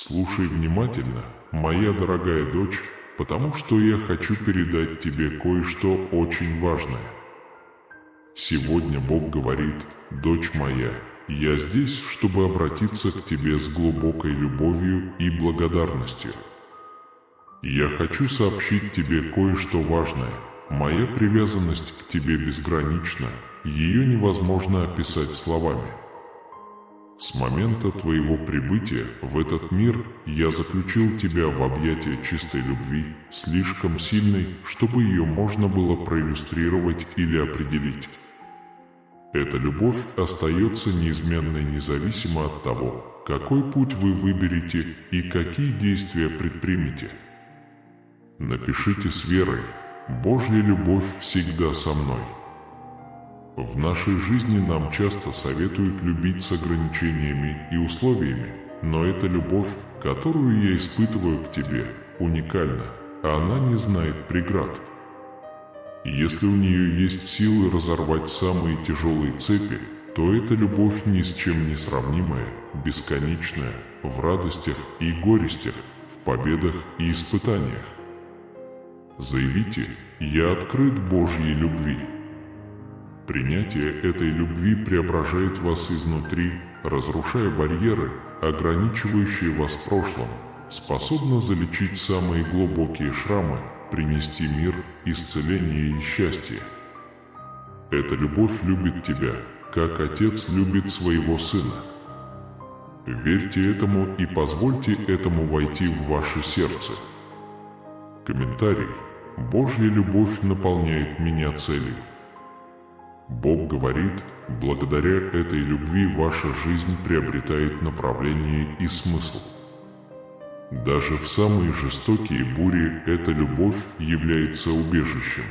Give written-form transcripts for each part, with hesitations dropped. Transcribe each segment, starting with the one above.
Слушай внимательно, моя дорогая дочь, потому что я хочу передать тебе кое-что очень важное. Сегодня Бог говорит: «Дочь моя, я здесь, чтобы обратиться к тебе с глубокой любовью и благодарностью. Я хочу сообщить тебе кое-что важное. Моя привязанность к тебе безгранична, ее невозможно описать словами. С момента твоего прибытия в этот мир я заключил тебя в объятия чистой любви, слишком сильной, чтобы ее можно было проиллюстрировать или определить. Эта любовь остается неизменной независимо от того, какой путь вы выберете и какие действия предпримете. Напишите с верой: Божья любовь всегда со мной». В нашей жизни нам часто советуют любить с ограничениями и условиями, но эта любовь, которую я испытываю к тебе, уникальна, она не знает преград. Если у нее есть силы разорвать самые тяжелые цепи, то эта любовь ни с чем не сравнимая, бесконечная, в радостях и горестях, в победах и испытаниях. Заявите: «Я открыт Божьей любви». Принятие этой любви преображает вас изнутри, разрушая барьеры, ограничивающие вас в прошлом, способно залечить самые глубокие шрамы, принести мир, исцеление и счастье. Эта любовь любит тебя, как отец любит своего сына. Верьте этому и позвольте этому войти в ваше сердце. Комментарий: Божья любовь наполняет меня целью. Бог говорит: благодаря этой любви ваша жизнь приобретает направление и смысл. Даже в самые жестокие бури эта любовь является убежищем.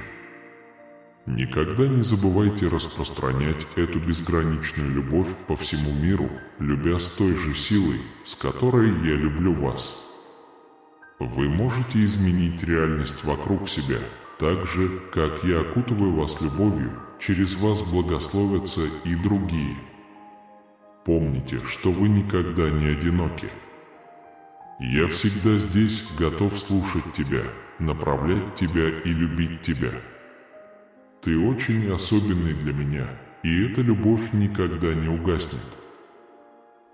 Никогда не забывайте распространять эту безграничную любовь по всему миру, любя с той же силой, с которой я люблю вас. Вы можете изменить реальность вокруг себя, так же, как я окутываю вас любовью, через вас благословятся и другие. Помните, что вы никогда не одиноки. Я всегда здесь, готов слушать тебя, направлять тебя и любить тебя. Ты очень особенный для меня, и эта любовь никогда не угаснет.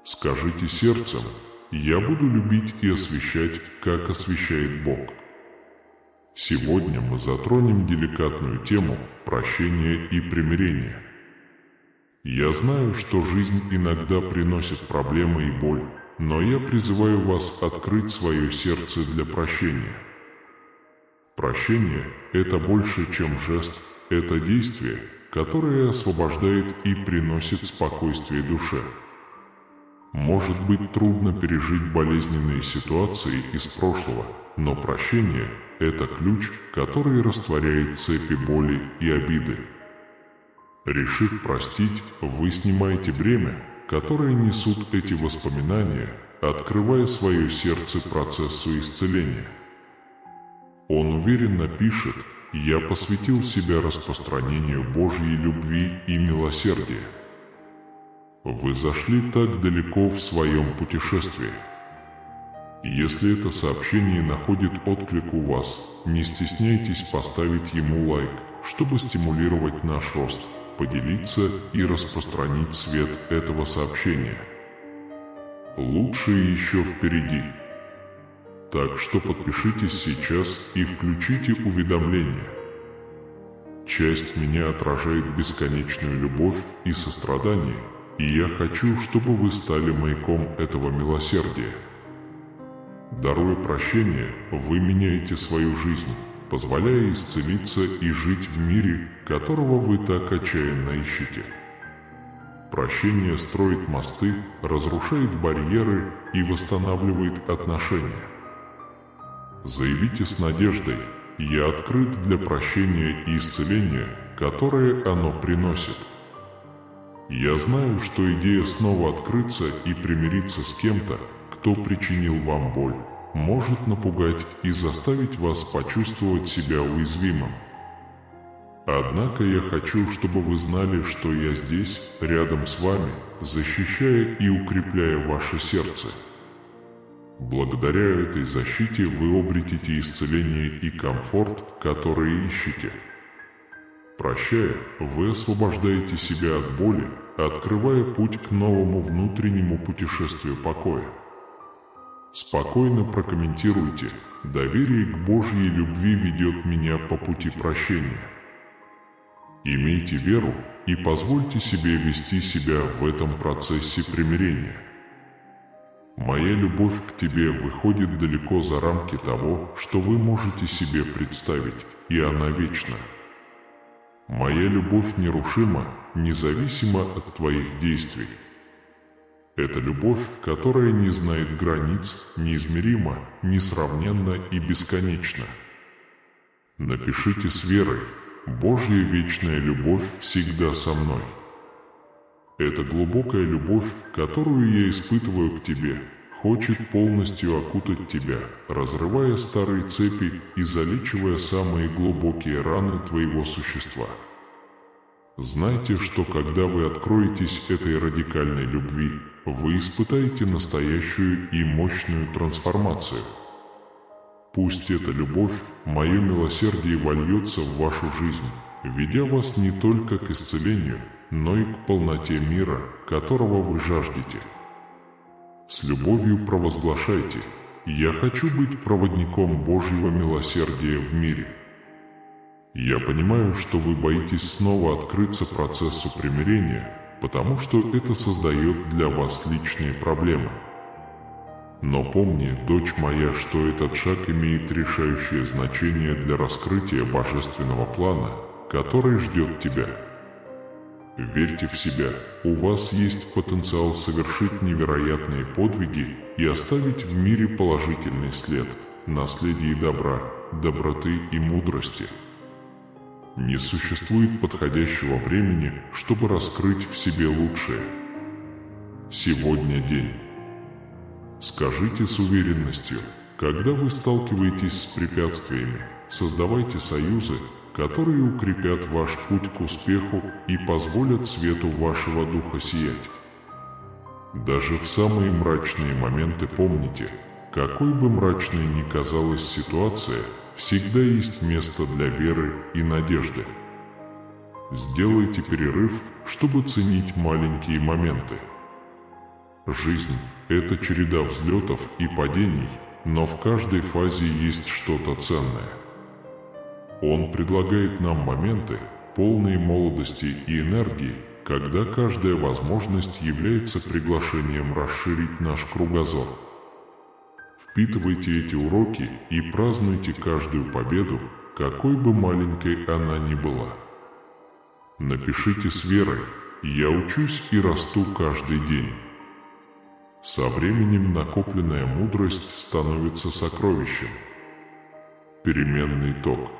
Скажите сердцем: «Я буду любить и освящать, как освящает Бог». Сегодня мы затронем деликатную тему прощения и примирения. Я знаю, что жизнь иногда приносит проблемы и боль, но я призываю вас открыть свое сердце для прощения. Прощение – это больше, чем жест, это действие, которое освобождает и приносит спокойствие душе. Может быть трудно пережить болезненные ситуации из прошлого, но прощение – это ключ, который растворяет цепи боли и обиды. Решив простить, вы снимаете бремя, которое несут эти воспоминания, открывая свое сердце процессу исцеления. Он уверенно пишет: «Я посвятил себя распространению Божьей любви и милосердия». Вы зашли так далеко в своем путешествии. Если это сообщение находит отклик у вас, не стесняйтесь поставить ему лайк, чтобы стимулировать наш рост, поделиться и распространить свет этого сообщения. Лучшее еще впереди. Так что подпишитесь сейчас и включите уведомления. Часть меня отражает бесконечную любовь и сострадание, и я хочу, чтобы вы стали маяком этого милосердия. Даруя прощение, вы меняете свою жизнь, позволяя исцелиться и жить в мире, которого вы так отчаянно ищете. Прощение строит мосты, разрушает барьеры и восстанавливает отношения. Заявите с надеждой: «Я открыт для прощения и исцеления, которое оно приносит». Я знаю, что идея снова открыться и примириться с кем-то, кто причинил вам боль, может напугать и заставить вас почувствовать себя уязвимым. Однако я хочу, чтобы вы знали, что я здесь, рядом с вами, защищая и укрепляя ваше сердце. Благодаря этой защите вы обретете исцеление и комфорт, которые ищете. Прощая, вы освобождаете себя от боли, открывая путь к новому внутреннему путешествию покоя. Спокойно прокомментируйте: доверие к Божьей любви ведет меня по пути прощения. Имейте веру и позвольте себе вести себя в этом процессе примирения. Моя любовь к тебе выходит далеко за рамки того, что вы можете себе представить, и она вечна. Моя любовь нерушима, независимо от твоих действий. Это любовь, которая не знает границ, неизмерима, несравненна и бесконечна. Напишите с верой: Божья вечная любовь всегда со мной. Эта глубокая любовь, которую я испытываю к тебе, хочет полностью окутать тебя, разрывая старые цепи и залечивая самые глубокие раны твоего существа. Знайте, что когда вы откроетесь этой радикальной любви, вы испытаете настоящую и мощную трансформацию. Пусть эта любовь, мое милосердие, вольется в вашу жизнь, ведя вас не только к исцелению, но и к полноте мира, которого вы жаждете. С любовью провозглашайте: «Я хочу быть проводником Божьего милосердия в мире». Я понимаю, что вы боитесь снова открыться процессу примирения, потому что это создает для вас личные проблемы. Но помни, дочь моя, что этот шаг имеет решающее значение для раскрытия божественного плана, который ждет тебя. Верьте в себя, у вас есть потенциал совершить невероятные подвиги и оставить в мире положительный след, наследие добра, доброты и мудрости. Не существует подходящего времени, чтобы раскрыть в себе лучшее. Сегодня день. Скажите с уверенностью: когда вы сталкиваетесь с препятствиями, создавайте союзы, которые укрепят ваш путь к успеху и позволят свету вашего духа сиять. Даже в самые мрачные моменты помните: какой бы мрачной ни казалась ситуация, всегда есть место для веры и надежды. Сделайте перерыв, чтобы ценить маленькие моменты. Жизнь – это череда взлетов и падений, но в каждой фазе есть что-то ценное. Он предлагает нам моменты, полные молодости и энергии, когда каждая возможность является приглашением расширить наш кругозор. Впитывайте эти уроки и празднуйте каждую победу, какой бы маленькой она ни была. Напишите с верой: «Я учусь и расту каждый день». Со временем накопленная мудрость становится сокровищем. Переменный ток.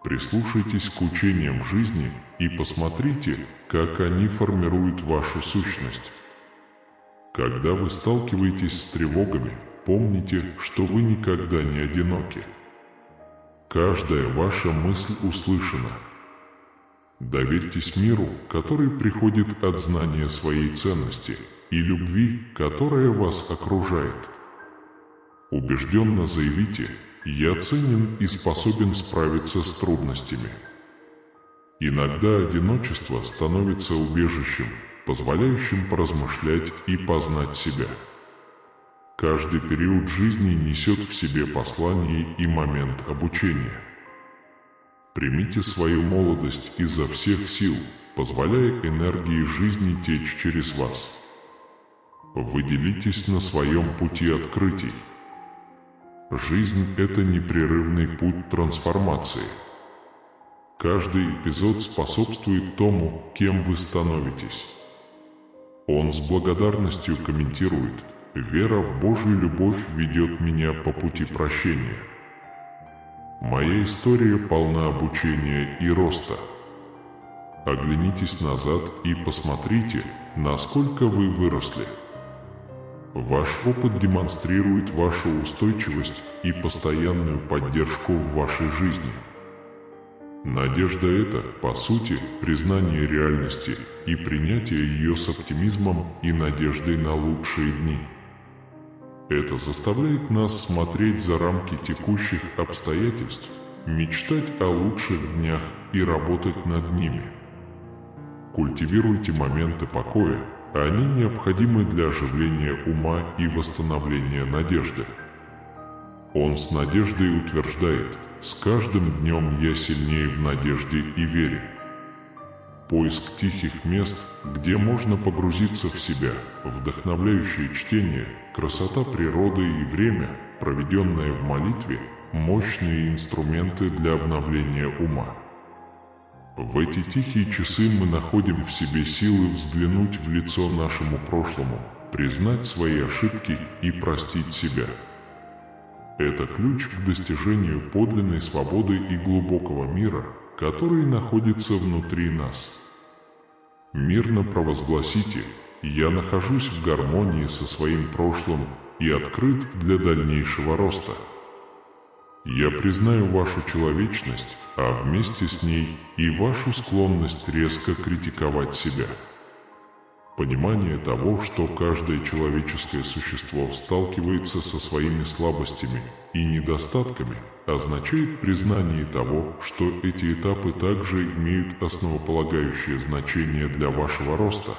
Прислушайтесь к учениям жизни и посмотрите, как они формируют вашу сущность. Когда вы сталкиваетесь с тревогами, помните, что вы никогда не одиноки. Каждая ваша мысль услышана. Доверьтесь миру, который приходит от знания своей ценности, и любви, которая вас окружает. Убежденно заявите: «Я ценен и способен справиться с трудностями». Иногда одиночество становится убежищем, позволяющим поразмышлять и познать себя. Каждый период жизни несет в себе послание и момент обучения. Примите свою молодость изо всех сил, позволяя энергии жизни течь через вас. Вы делитесь на своем пути открытий. Жизнь – это непрерывный путь трансформации. Каждый эпизод способствует тому, кем вы становитесь. Он с благодарностью комментирует: «Вера в Божью любовь ведет меня по пути прощения». Моя история полна обучения и роста. Оглянитесь назад и посмотрите, насколько вы выросли. Ваш опыт демонстрирует вашу устойчивость и постоянную поддержку в вашей жизни. Надежда – это, по сути, признание реальности и принятие ее с оптимизмом и надеждой на лучшие дни. Это заставляет нас смотреть за рамки текущих обстоятельств, мечтать о лучших днях и работать над ними. Культивируйте моменты покоя, они необходимы для оживления ума и восстановления надежды. Он с надеждой утверждает: «С каждым днем я сильнее в надежде и вере». Поиск тихих мест, где можно погрузиться в себя, вдохновляющее чтение, красота природы и время, проведенное в молитве, мощные инструменты для обновления ума. В эти тихие часы мы находим в себе силы взглянуть в лицо нашему прошлому, признать свои ошибки и простить себя. Это ключ к достижению подлинной свободы и глубокого мира, который находится внутри нас. Мирно провозгласите: «Я нахожусь в гармонии со своим прошлым и открыт для дальнейшего роста». Я признаю вашу человечность, а вместе с ней и вашу склонность резко критиковать себя. Понимание того, что каждое человеческое существо сталкивается со своими слабостями и недостатками, означает признание того, что эти этапы также имеют основополагающее значение для вашего роста.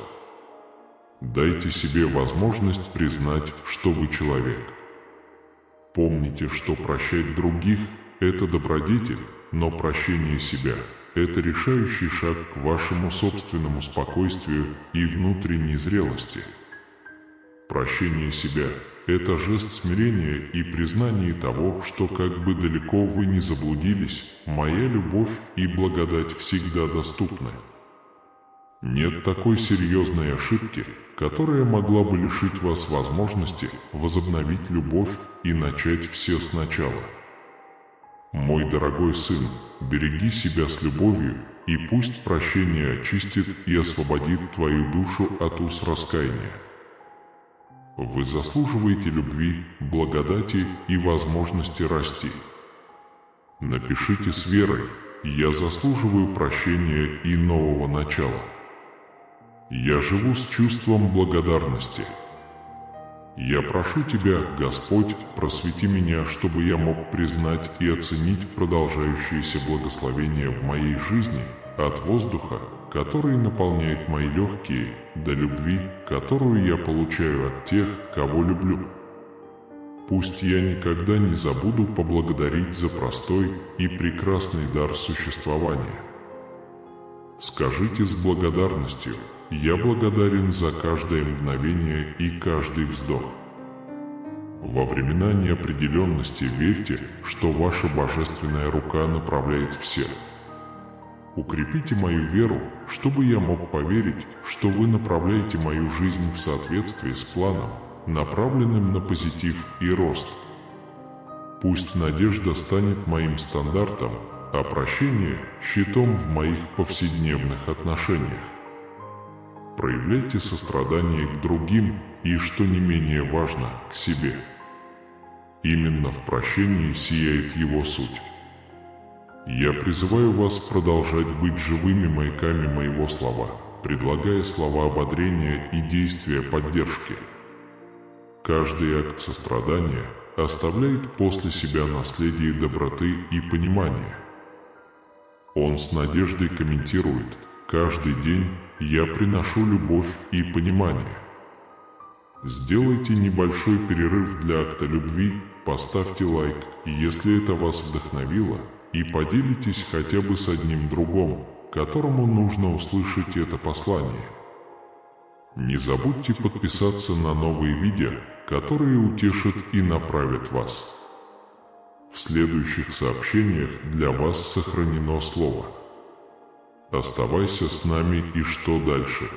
Дайте себе возможность признать, что вы человек. Помните, что прощать других – это добродетель, но прощение себя – это решающий шаг к вашему собственному спокойствию и внутренней зрелости. Прощение себя – это жест смирения и признание того, что как бы далеко вы ни заблудились, моя любовь и благодать всегда доступны. Нет такой серьезной ошибки, которая могла бы лишить вас возможности возобновить любовь и начать все сначала. Мой дорогой сын, береги себя с любовью, и пусть прощение очистит и освободит твою душу от уз раскаяния. Вы заслуживаете любви, благодати и возможности расти. Напишите с верой: «Я заслуживаю прощения и нового начала». Я живу с чувством благодарности. Я прошу Тебя, Господь, просвети меня, чтобы я мог признать и оценить продолжающееся благословение в моей жизни, от воздуха, который наполняет мои легкие, до любви, которую я получаю от тех, кого люблю. Пусть я никогда не забуду поблагодарить за простой и прекрасный дар существования. Скажите с благодарностью: «Я благодарен за каждое мгновение и каждый вздох». Во времена неопределенности верьте, что ваша божественная рука направляет все. Укрепите мою веру, чтобы я мог поверить, что вы направляете мою жизнь в соответствии с планом, направленным на позитив и рост. Пусть надежда станет моим стандартом, а прощение – щитом в моих повседневных отношениях. Проявляйте сострадание к другим и, что не менее важно, к себе. Именно в прощении сияет его суть. Я призываю вас продолжать быть живыми маяками моего слова, предлагая слова ободрения и действия поддержки. Каждый акт сострадания оставляет после себя наследие доброты и понимания. Он с надеждой комментирует: «Каждый день я приношу любовь и понимание». Сделайте небольшой перерыв для акта любви, поставьте лайк, если это вас вдохновило, и поделитесь хотя бы с одним другом, которому нужно услышать это послание. Не забудьте подписаться на новые видео, которые утешат и направят вас. В следующих сообщениях для вас сохранено слово. Оставайся с нами, и что дальше?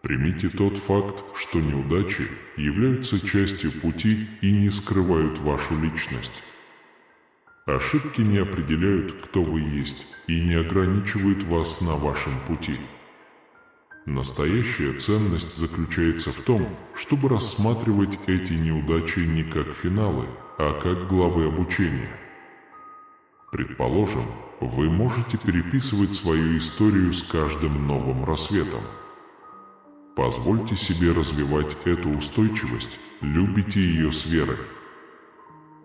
Примите тот факт, что неудачи являются частью пути и не скрывают вашу личность. Ошибки не определяют, кто вы есть, и не ограничивают вас на вашем пути. Настоящая ценность заключается в том, чтобы рассматривать эти неудачи не как финалы, а как главы обучения. Предположим, вы можете переписывать свою историю с каждым новым рассветом. Позвольте себе развивать эту устойчивость, любите ее с верой.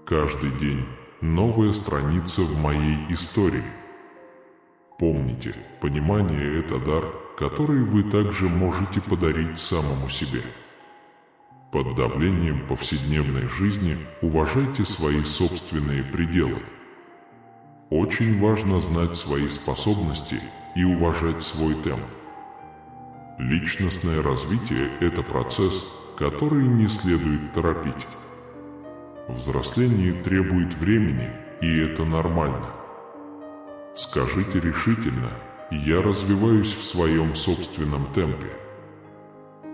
Каждый день новая страница в моей истории. Помните, понимание – это дар, который вы также можете подарить самому себе. Под давлением повседневной жизни уважайте свои собственные пределы. Очень важно знать свои способности и уважать свой темп. Личностное развитие – это процесс, который не следует торопить. Взросление требует времени, и это нормально. Скажите решительно: «Я развиваюсь в своем собственном темпе».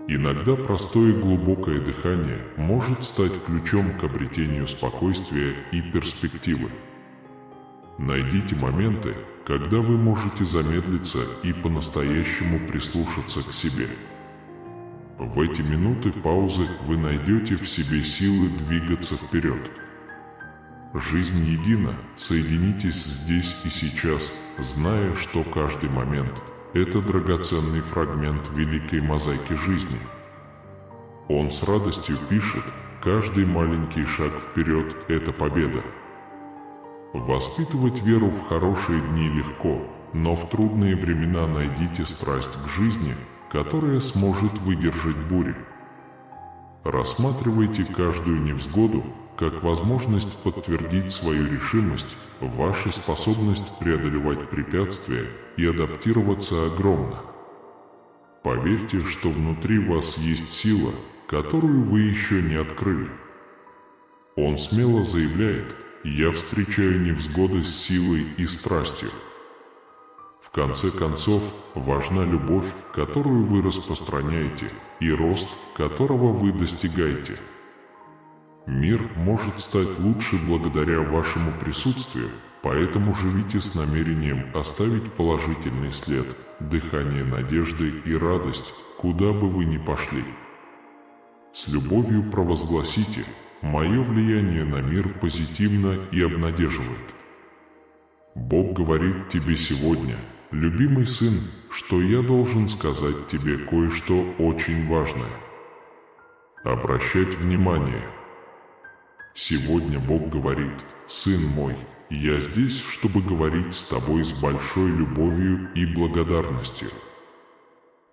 Иногда простое глубокое дыхание может стать ключом к обретению спокойствия и перспективы. Найдите моменты, когда вы можете замедлиться и по-настоящему прислушаться к себе. В эти минуты паузы вы найдете в себе силы двигаться вперед. Жизнь едина, соединитесь здесь и сейчас, зная, что каждый момент – это драгоценный фрагмент великой мозаики жизни. Он с радостью пишет: каждый маленький шаг вперед – это победа. Воспитывать веру в хорошие дни легко, но в трудные времена найдите страсть к жизни, которая сможет выдержать бури. Рассматривайте каждую невзгоду как возможность подтвердить свою решимость. Ваша способность преодолевать препятствия и адаптироваться огромна. Поверьте, что внутри вас есть сила, которую вы еще не открыли. Он смело заявляет: «Я встречаю невзгоды с силой и страстью». В конце концов, важна любовь, которую вы распространяете, и рост, которого вы достигаете. Мир может стать лучше благодаря вашему присутствию, поэтому живите с намерением оставить положительный след, дыхание надежды и радость, куда бы вы ни пошли. С любовью провозгласите: «Мое влияние на мир позитивно и обнадеживает». Бог говорит тебе сегодня: «Любимый сын, что я должен сказать тебе кое-что очень важное». Обращать внимание. Сегодня Бог говорит: «Сын мой, я здесь, чтобы говорить с тобой с большой любовью и благодарностью.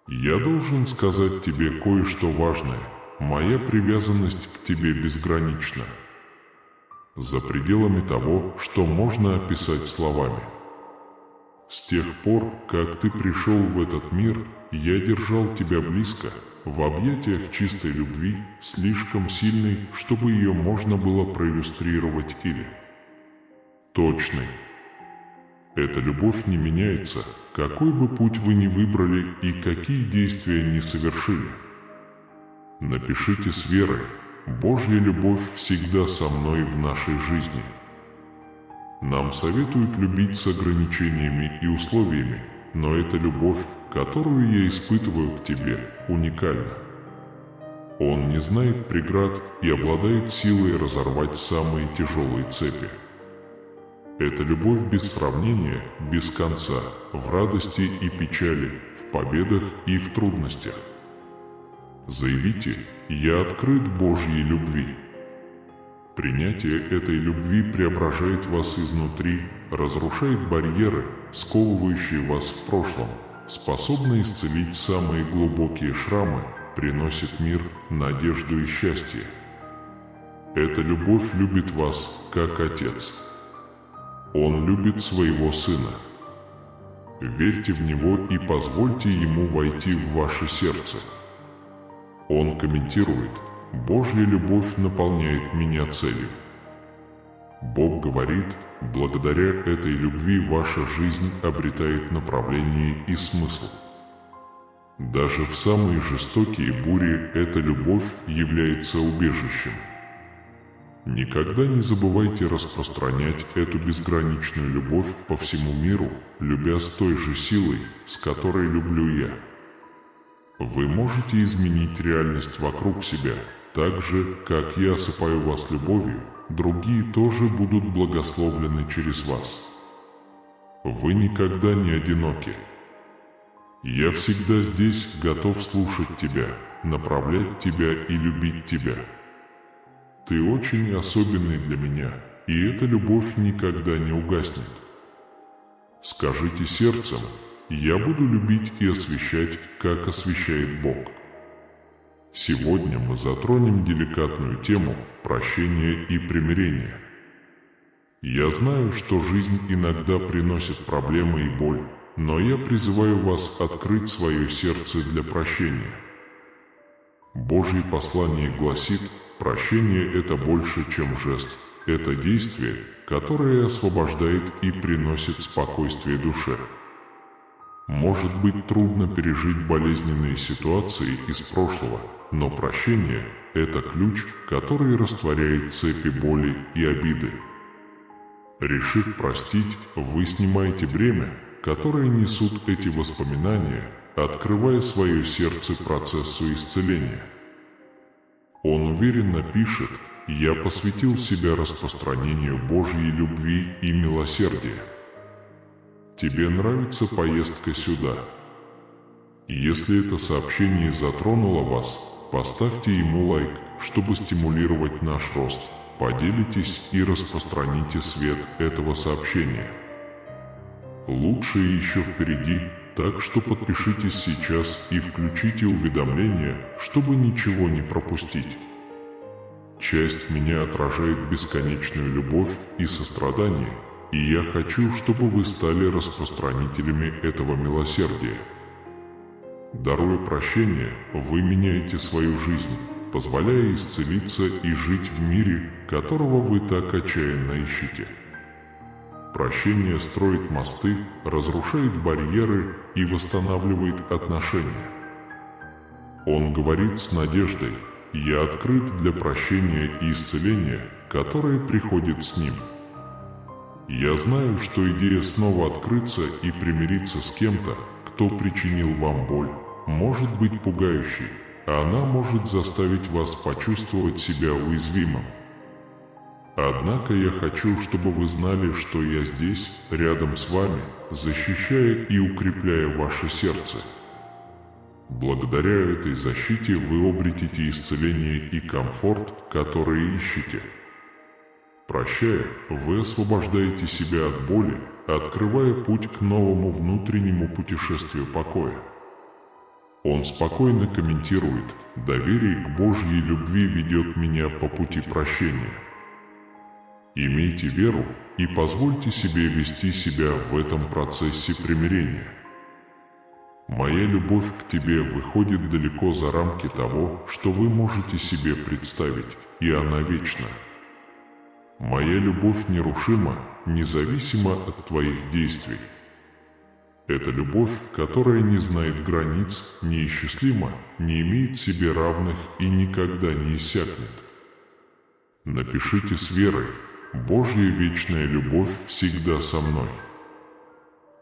Я должен сказать тебе кое-что важное. Моя привязанность к тебе безгранична. За пределами того, что можно описать словами. С тех пор, как ты пришел в этот мир, я держал тебя близко, в объятиях чистой любви, слишком сильной, чтобы ее можно было проиллюстрировать или точной. Эта любовь не меняется, какой бы путь вы ни выбрали и какие действия ни совершили. Напишите с верой: «Божья любовь всегда со мной в нашей жизни». Нам советуют любить с ограничениями и условиями, но эта любовь, которую я испытываю к тебе, уникальна. Он не знает преград и обладает силой разорвать самые тяжелые цепи. Это любовь без сравнения, без конца, в радости и печали, в победах и в трудностях. Заявите: «Я открыт Божьей любви». Принятие этой любви преображает вас изнутри, разрушает барьеры, сковывающие вас в прошлом, способна исцелить самые глубокие шрамы, приносит мир, надежду и счастье. Эта любовь любит вас, как Отец. Он любит своего Сына. Верьте в Него и позвольте Ему войти в ваше сердце. Он комментирует: «Божья любовь наполняет меня целью». Бог говорит: благодаря этой любви ваша жизнь обретает направление и смысл. Даже в самые жестокие бури эта любовь является убежищем. Никогда не забывайте распространять эту безграничную любовь по всему миру, любя с той же силой, с которой люблю я. Вы можете изменить реальность вокруг себя, так же, как я осыпаю вас любовью, другие тоже будут благословлены через вас. Вы никогда не одиноки. Я всегда здесь, готов слушать тебя, направлять тебя и любить тебя. Ты очень особенный для меня, и эта любовь никогда не угаснет. Скажите сердцем: я буду любить и освящать, как освящает Бог. Сегодня мы затронем деликатную тему прощения и примирения. Я знаю, что жизнь иногда приносит проблемы и боль, но я призываю вас открыть свое сердце для прощения. Божье послание гласит: прощение – это больше, чем жест. Это действие, которое освобождает и приносит спокойствие душе. Может быть трудно пережить болезненные ситуации из прошлого, но прощение – это ключ, который растворяет цепи боли и обиды. Решив простить, вы снимаете бремя, которое несут эти воспоминания, открывая свое сердце процессу исцеления. Он уверенно пишет: «Я посвятил себя распространению Божьей любви и милосердия». Тебе нравится поездка сюда? Если это сообщение затронуло вас, поставьте ему лайк, чтобы стимулировать наш рост. Поделитесь и распространите свет этого сообщения. Лучшее еще впереди, так что подпишитесь сейчас и включите уведомления, чтобы ничего не пропустить. Часть меня отражает бесконечную любовь и сострадание, и я хочу, чтобы вы стали распространителями этого милосердия. Даруя прощение, вы меняете свою жизнь, позволяя исцелиться и жить в мире, которого вы так отчаянно ищете. Прощение строит мосты, разрушает барьеры и восстанавливает отношения. Он говорит с надеждой: «Я открыт для прощения и исцеления, которое приходит с ним». Я знаю, что идея снова открыться и примириться с кем-то, кто причинил вам боль, может быть пугающей, а она может заставить вас почувствовать себя уязвимым. Однако я хочу, чтобы вы знали, что я здесь, рядом с вами, защищая и укрепляя ваше сердце. Благодаря этой защите вы обретете исцеление и комфорт, которые ищете. Прощая, вы освобождаете себя от боли, открывая путь к новому внутреннему путешествию покоя. Он спокойно комментирует: «Доверие к Божьей любви ведет меня по пути прощения». Имейте веру и позвольте себе вести себя в этом процессе примирения. Моя любовь к тебе выходит далеко за рамки того, что вы можете себе представить, и она вечна. Моя любовь нерушима, независимо от твоих действий. Это любовь, которая не знает границ, неисчислима, не имеет себе равных и никогда не иссякнет. Напишите с верой: «Божья вечная любовь всегда со мной».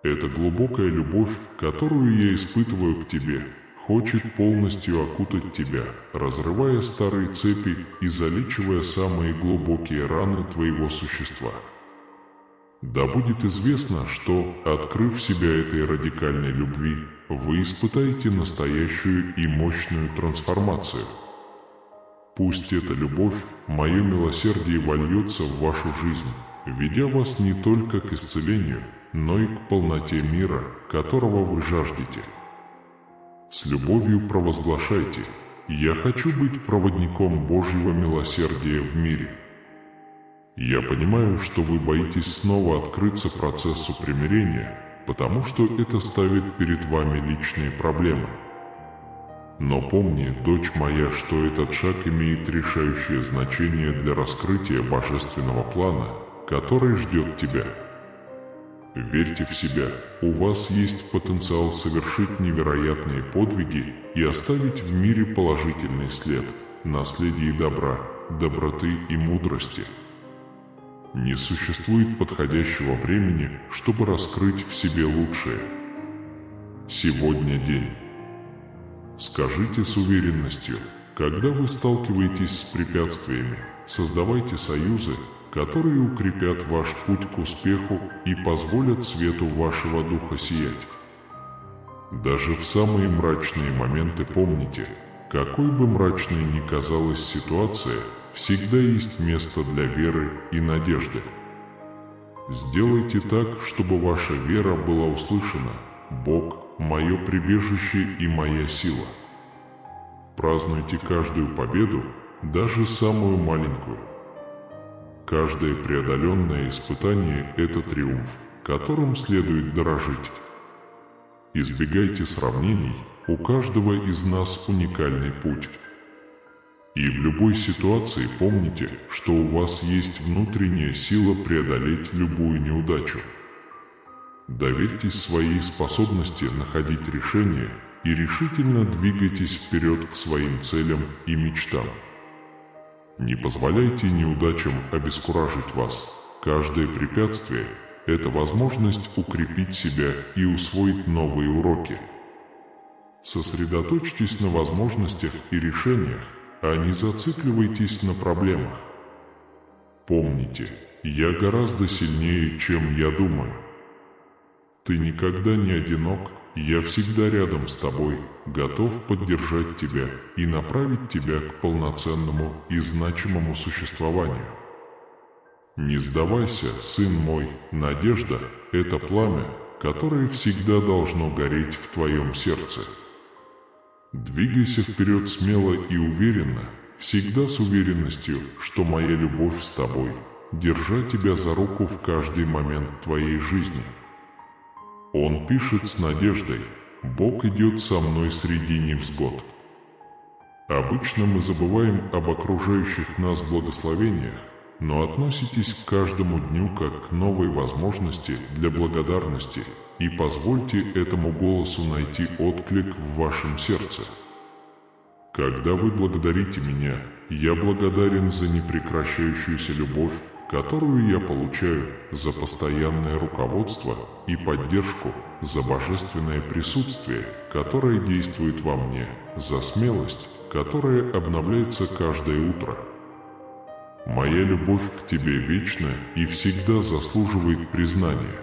Эта глубокая любовь, которую я испытываю к тебе, хочет полностью окутать тебя, разрывая старые цепи и залечивая самые глубокие раны твоего существа. Да будет известно, что, открыв себя этой радикальной любви, вы испытаете настоящую и мощную трансформацию. Пусть эта любовь, мое милосердие, вольется в вашу жизнь, ведя вас не только к исцелению, но и к полноте мира, которого вы жаждете. С любовью провозглашайте: «Я хочу быть проводником Божьего милосердия в мире». Я понимаю, что вы боитесь снова открыться процессу примирения, потому что это ставит перед вами личные проблемы. Но помни, дочь моя, что этот шаг имеет решающее значение для раскрытия божественного плана, который ждет тебя. Верьте в себя, у вас есть потенциал совершить невероятные подвиги и оставить в мире положительный след, наследие добра, доброты и мудрости. Не существует подходящего времени, чтобы раскрыть в себе лучшее. Сегодня день. Скажите с уверенностью: когда вы сталкиваетесь с препятствиями, создавайте союзы, которые укрепят ваш путь к успеху и позволят свету вашего духа сиять. Даже в самые мрачные моменты помните, какой бы мрачной ни казалась ситуация, всегда есть место для веры и надежды. Сделайте так, чтобы ваша вера была услышана. Бог – мое прибежище и моя сила. Празднуйте каждую победу, даже самую маленькую. Каждое преодоленное испытание – это триумф, которым следует дорожить. Избегайте сравнений, у каждого из нас уникальный путь. И в любой ситуации помните, что у вас есть внутренняя сила преодолеть любую неудачу. Доверьтесь своей способности находить решения и решительно двигайтесь вперед к своим целям и мечтам. Не позволяйте неудачам обескуражить вас. Каждое препятствие – это возможность укрепить себя и усвоить новые уроки. Сосредоточьтесь на возможностях и решениях, а не зацикливайтесь на проблемах. Помните, я гораздо сильнее, чем я думаю. Ты никогда не одинок, я всегда рядом с тобой, готов поддержать тебя и направить тебя к полноценному и значимому существованию. Не сдавайся, сын мой, надежда – это пламя, которое всегда должно гореть в твоем сердце. Двигайся вперед смело и уверенно, всегда с уверенностью, что моя любовь с тобой, держа тебя за руку в каждый момент твоей жизни. Он пишет с надеждой: Бог идет со мной среди невзгод. Обычно мы забываем об окружающих нас благословениях, но относитесь к каждому дню как к новой возможности для благодарности и позвольте этому голосу найти отклик в вашем сердце. Когда вы благодарите меня, я благодарен за непрекращающуюся любовь, которую я получаю, за постоянное руководство и поддержку, за божественное присутствие, которое действует во мне, за смелость, которая обновляется каждое утро. Моя любовь к тебе вечна и всегда заслуживает признания.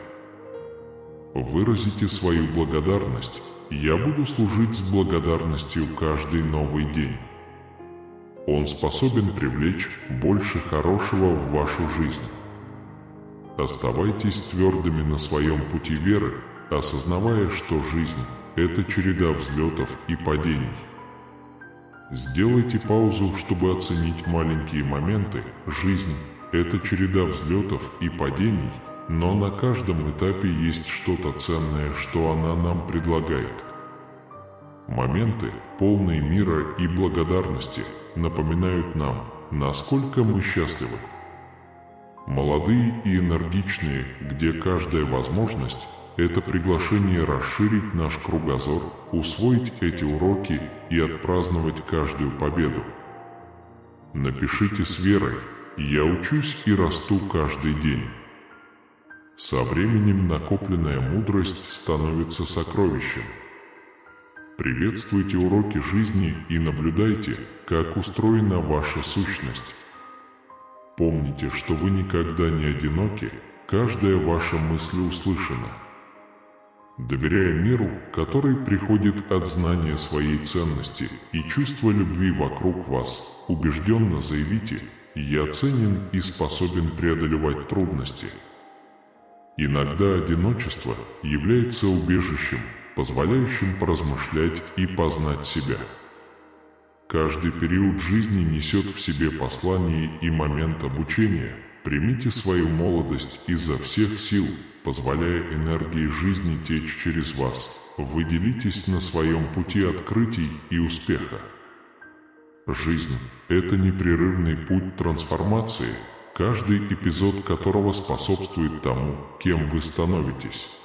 Выразите свою благодарность, я буду служить с благодарностью каждый новый день. Он способен привлечь больше хорошего в вашу жизнь. Оставайтесь твердыми на своем пути веры, осознавая, что жизнь – это череда взлетов и падений. Сделайте паузу, чтобы оценить маленькие моменты. Жизнь – это череда взлетов и падений, но на каждом этапе есть что-то ценное, что она нам предлагает. Моменты, полные мира и благодарности, напоминают нам, насколько мы счастливы. Молодые и энергичные, где каждая возможность – это приглашение расширить наш кругозор, усвоить эти уроки и отпраздновать каждую победу. Напишите с верой: «Я учусь и расту каждый день». Со временем накопленная мудрость становится сокровищем. Приветствуйте уроки жизни и наблюдайте, как устроена ваша сущность. Помните, что вы никогда не одиноки, каждая ваша мысль услышана. Доверяя миру, который приходит от знания своей ценности и чувства любви вокруг вас, убежденно заявите: «Я ценен и способен преодолевать трудности». Иногда одиночество является убежищем, позволяющим поразмышлять и познать себя. Каждый период жизни несет в себе послание и момент обучения. Примите свою молодость изо всех сил, позволяя энергии жизни течь через вас. Вы делитесь на своем пути открытий и успеха. Жизнь – это непрерывный путь трансформации, каждый эпизод которого способствует тому, кем вы становитесь.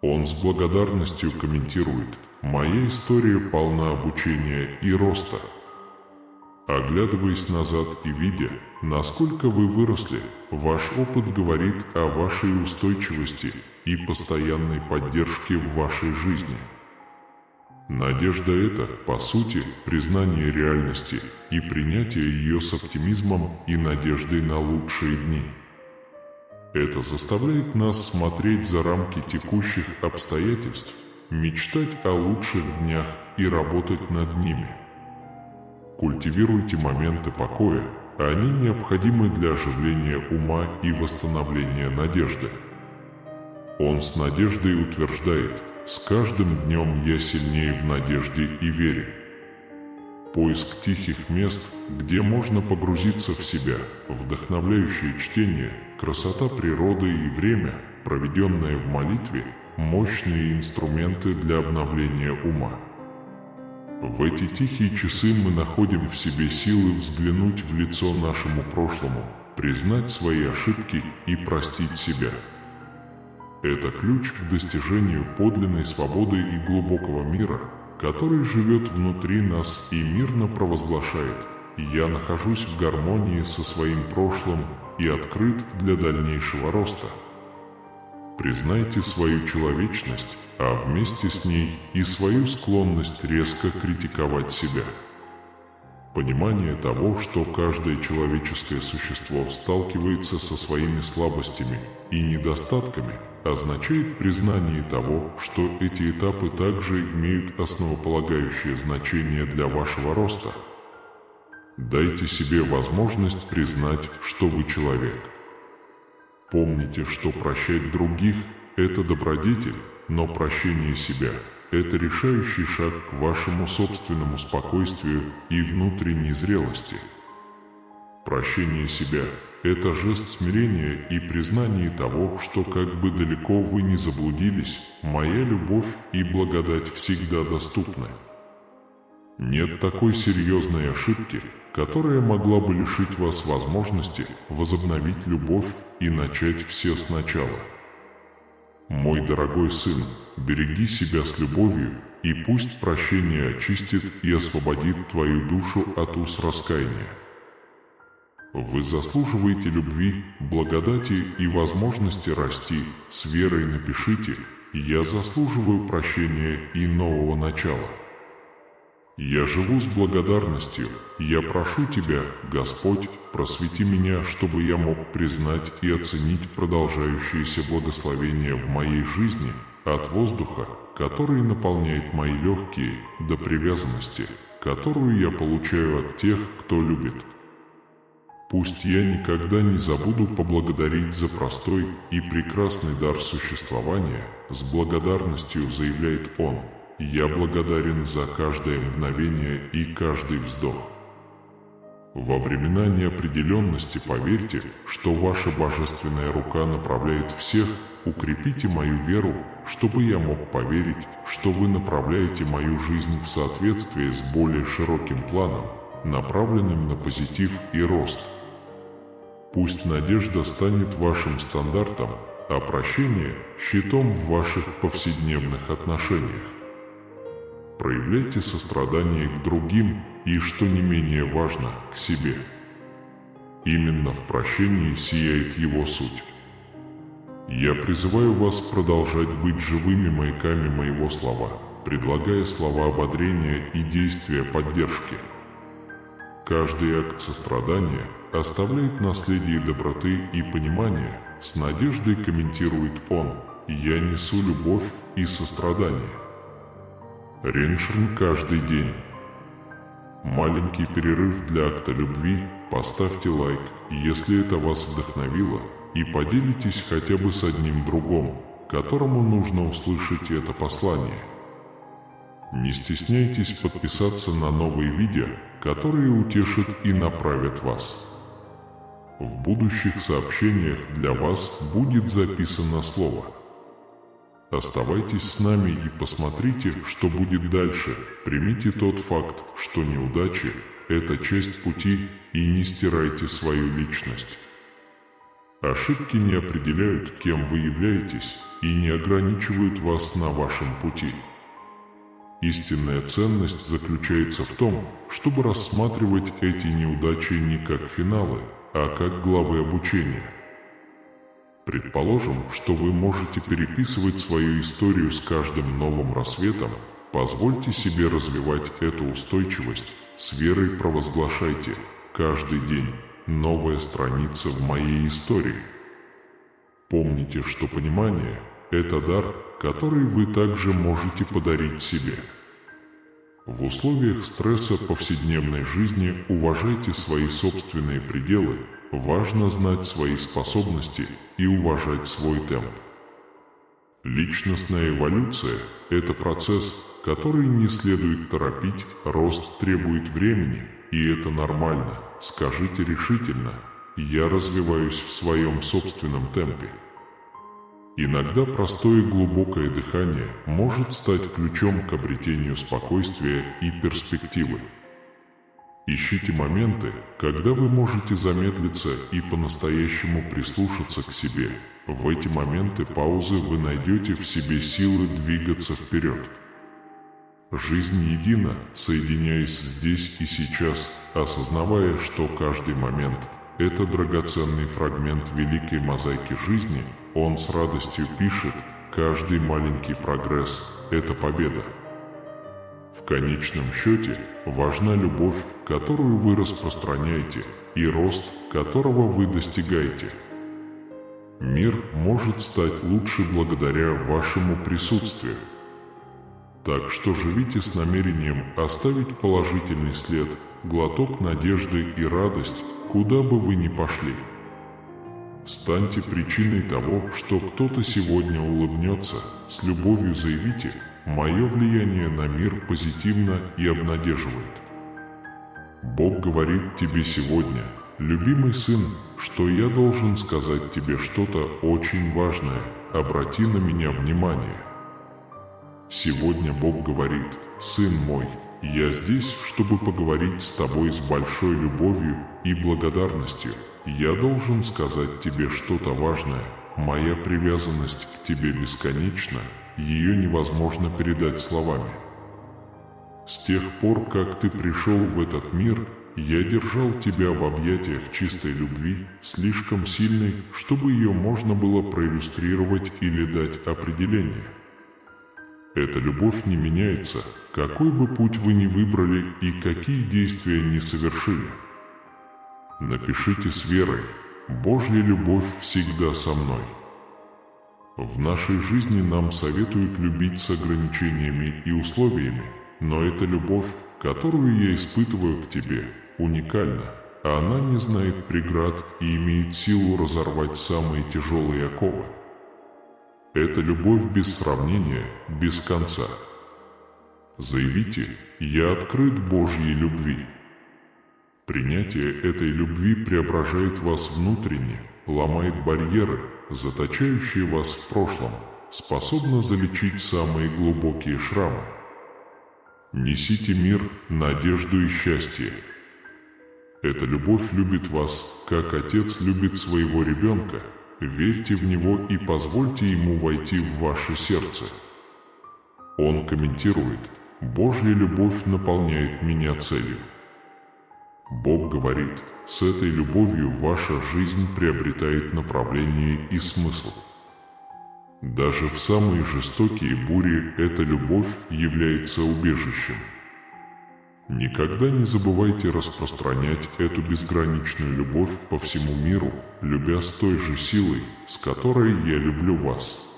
Он с благодарностью комментирует: «Моя история полна обучения и роста». Оглядываясь назад и видя, насколько вы выросли, ваш опыт говорит о вашей устойчивости и постоянной поддержке в вашей жизни. Надежда – это, по сути, признание реальности и принятие ее с оптимизмом и надеждой на лучшие дни. Это заставляет нас смотреть за рамки текущих обстоятельств, мечтать о лучших днях и работать над ними. Культивируйте моменты покоя, они необходимы для оживления ума и восстановления надежды. Он с надеждой утверждает: «С каждым днем я сильнее в надежде и вере». Поиск тихих мест, где можно погрузиться в себя, вдохновляющее чтение, красота природы и время, проведенное в молитве, мощные инструменты для обновления ума. В эти тихие часы мы находим в себе силы взглянуть в лицо нашему прошлому, признать свои ошибки и простить себя. Это ключ к достижению подлинной свободы и глубокого мира, который живет внутри нас и мирно провозглашает: «Я нахожусь в гармонии со своим прошлым и открыт для дальнейшего роста». Признайте свою человечность, а вместе с ней и свою склонность резко критиковать себя. Понимание того, что каждое человеческое существо сталкивается со своими слабостями и недостатками, означает признание того, что эти этапы также имеют основополагающее значение для вашего роста. Дайте себе возможность признать, что вы человек. Помните, что прощать других – это добродетель, но прощение себя – это решающий шаг к вашему собственному спокойствию и внутренней зрелости. Прощение себя – это жест смирения и признание того, что как бы далеко вы ни заблудились, моя любовь и благодать всегда доступны. Нет такой серьезной ошибки, которая могла бы лишить вас возможности возобновить любовь и начать все сначала. Мой дорогой сын, береги себя с любовью, и пусть прощение очистит и освободит твою душу от уз раскаяния. Вы заслуживаете любви, благодати и возможности расти. С верой напишите: «Я заслуживаю прощения и нового начала». Я живу с благодарностью. Я прошу Тебя, Господь, просвети меня, чтобы я мог признать и оценить продолжающееся благословение в моей жизни, от воздуха, который наполняет мои легкие, до привязанности, которую я получаю от тех, кто любит. Пусть я никогда не забуду поблагодарить за простой и прекрасный дар существования, с благодарностью заявляет он. Я благодарен за каждое мгновение и каждый вздох. Во времена неопределенности поверьте, что ваша божественная рука направляет всех. Укрепите мою веру, чтобы я мог поверить, что вы направляете мою жизнь в соответствии с более широким планом, направленным на позитив и рост. Пусть надежда станет вашим стандартом, а прощение – щитом в ваших повседневных отношениях. Проявляйте сострадание к другим и, что не менее важно, к себе. Именно в прощении сияет его суть. Я призываю вас продолжать быть живыми маяками моего слова, предлагая слова ободрения и действия поддержки. Каждый акт сострадания оставляет наследие доброты и понимания, с надеждой комментирует он: «Я несу любовь и сострадание». Реншрн каждый день. Маленький перерыв для акта любви, поставьте лайк, если это вас вдохновило, и поделитесь хотя бы с одним другом, которому нужно услышать это послание. Не стесняйтесь подписаться на новые видео, которые утешат и направят вас. В будущих сообщениях для вас будет записано слово. Оставайтесь с нами и посмотрите, что будет дальше. Примите тот факт, что неудачи – это часть пути, и не стирайте свою личность. Ошибки не определяют, кем вы являетесь, и не ограничивают вас на вашем пути. Истинная ценность заключается в том, чтобы рассматривать эти неудачи не как финалы, а как главы обучения. Предположим, что вы можете переписывать свою историю с каждым новым рассветом. Позвольте себе развивать эту устойчивость, с верой провозглашайте: каждый день новая страница в моей истории. Помните, что понимание – – это дар, который вы также можете подарить себе. В условиях стресса повседневной жизни уважайте свои собственные пределы, важно знать свои способности и уважать свой темп. Личностная эволюция – это процесс, который не следует торопить, рост требует времени, и это нормально. Скажите решительно: «Я развиваюсь в своем собственном темпе». Иногда простое глубокое дыхание может стать ключом к обретению спокойствия и перспективы. Ищите моменты, когда вы можете замедлиться и по-настоящему прислушаться к себе. В эти моменты паузы вы найдете в себе силы двигаться вперед. Жизнь едина, соединяясь здесь и сейчас, осознавая, что каждый момент – это драгоценный фрагмент великой мозаики жизни. Он с радостью пишет: каждый маленький прогресс – это победа. В конечном счете важна любовь, которую вы распространяете, и рост, которого вы достигаете. Мир может стать лучше благодаря вашему присутствию. Так что живите с намерением оставить положительный след, глоток надежды и радость, куда бы вы ни пошли. Станьте причиной того, что кто-то сегодня улыбнется. С любовью заявите: «Мое влияние на мир позитивно и обнадеживает». Бог говорит тебе сегодня: «Любимый сын, что я должен сказать тебе что-то очень важное, обрати на меня внимание». Сегодня Бог говорит: «Сын мой, я здесь, чтобы поговорить с тобой с большой любовью и благодарностью. Я должен сказать тебе что-то важное. Моя привязанность к тебе бесконечна, ее невозможно передать словами. С тех пор, как ты пришел в этот мир, я держал тебя в объятиях чистой любви, слишком сильной, чтобы ее можно было проиллюстрировать или дать определение. Эта любовь не меняется, какой бы путь вы ни выбрали и какие действия ни совершили. Напишите с верой: «Божья любовь всегда со мной». В нашей жизни нам советуют любить с ограничениями и условиями, но эта любовь, которую я испытываю к тебе, уникальна. Она не знает преград и имеет силу разорвать самые тяжелые оковы. Это любовь без сравнения, без конца. Заявите: «Я открыт Божьей любви». Принятие этой любви преображает вас внутренне, ломает барьеры, заточающие вас в прошлом, способно залечить самые глубокие шрамы. Несите мир, надежду и счастье. Эта любовь любит вас, как отец любит своего ребенка. Верьте в него и позвольте ему войти в ваше сердце. Он комментирует: «Божья любовь наполняет меня целью». Бог говорит: с этой любовью ваша жизнь приобретает направление и смысл. Даже в самые жестокие бури эта любовь является убежищем. Никогда не забывайте распространять эту безграничную любовь по всему миру, любя с той же силой, с которой я люблю вас.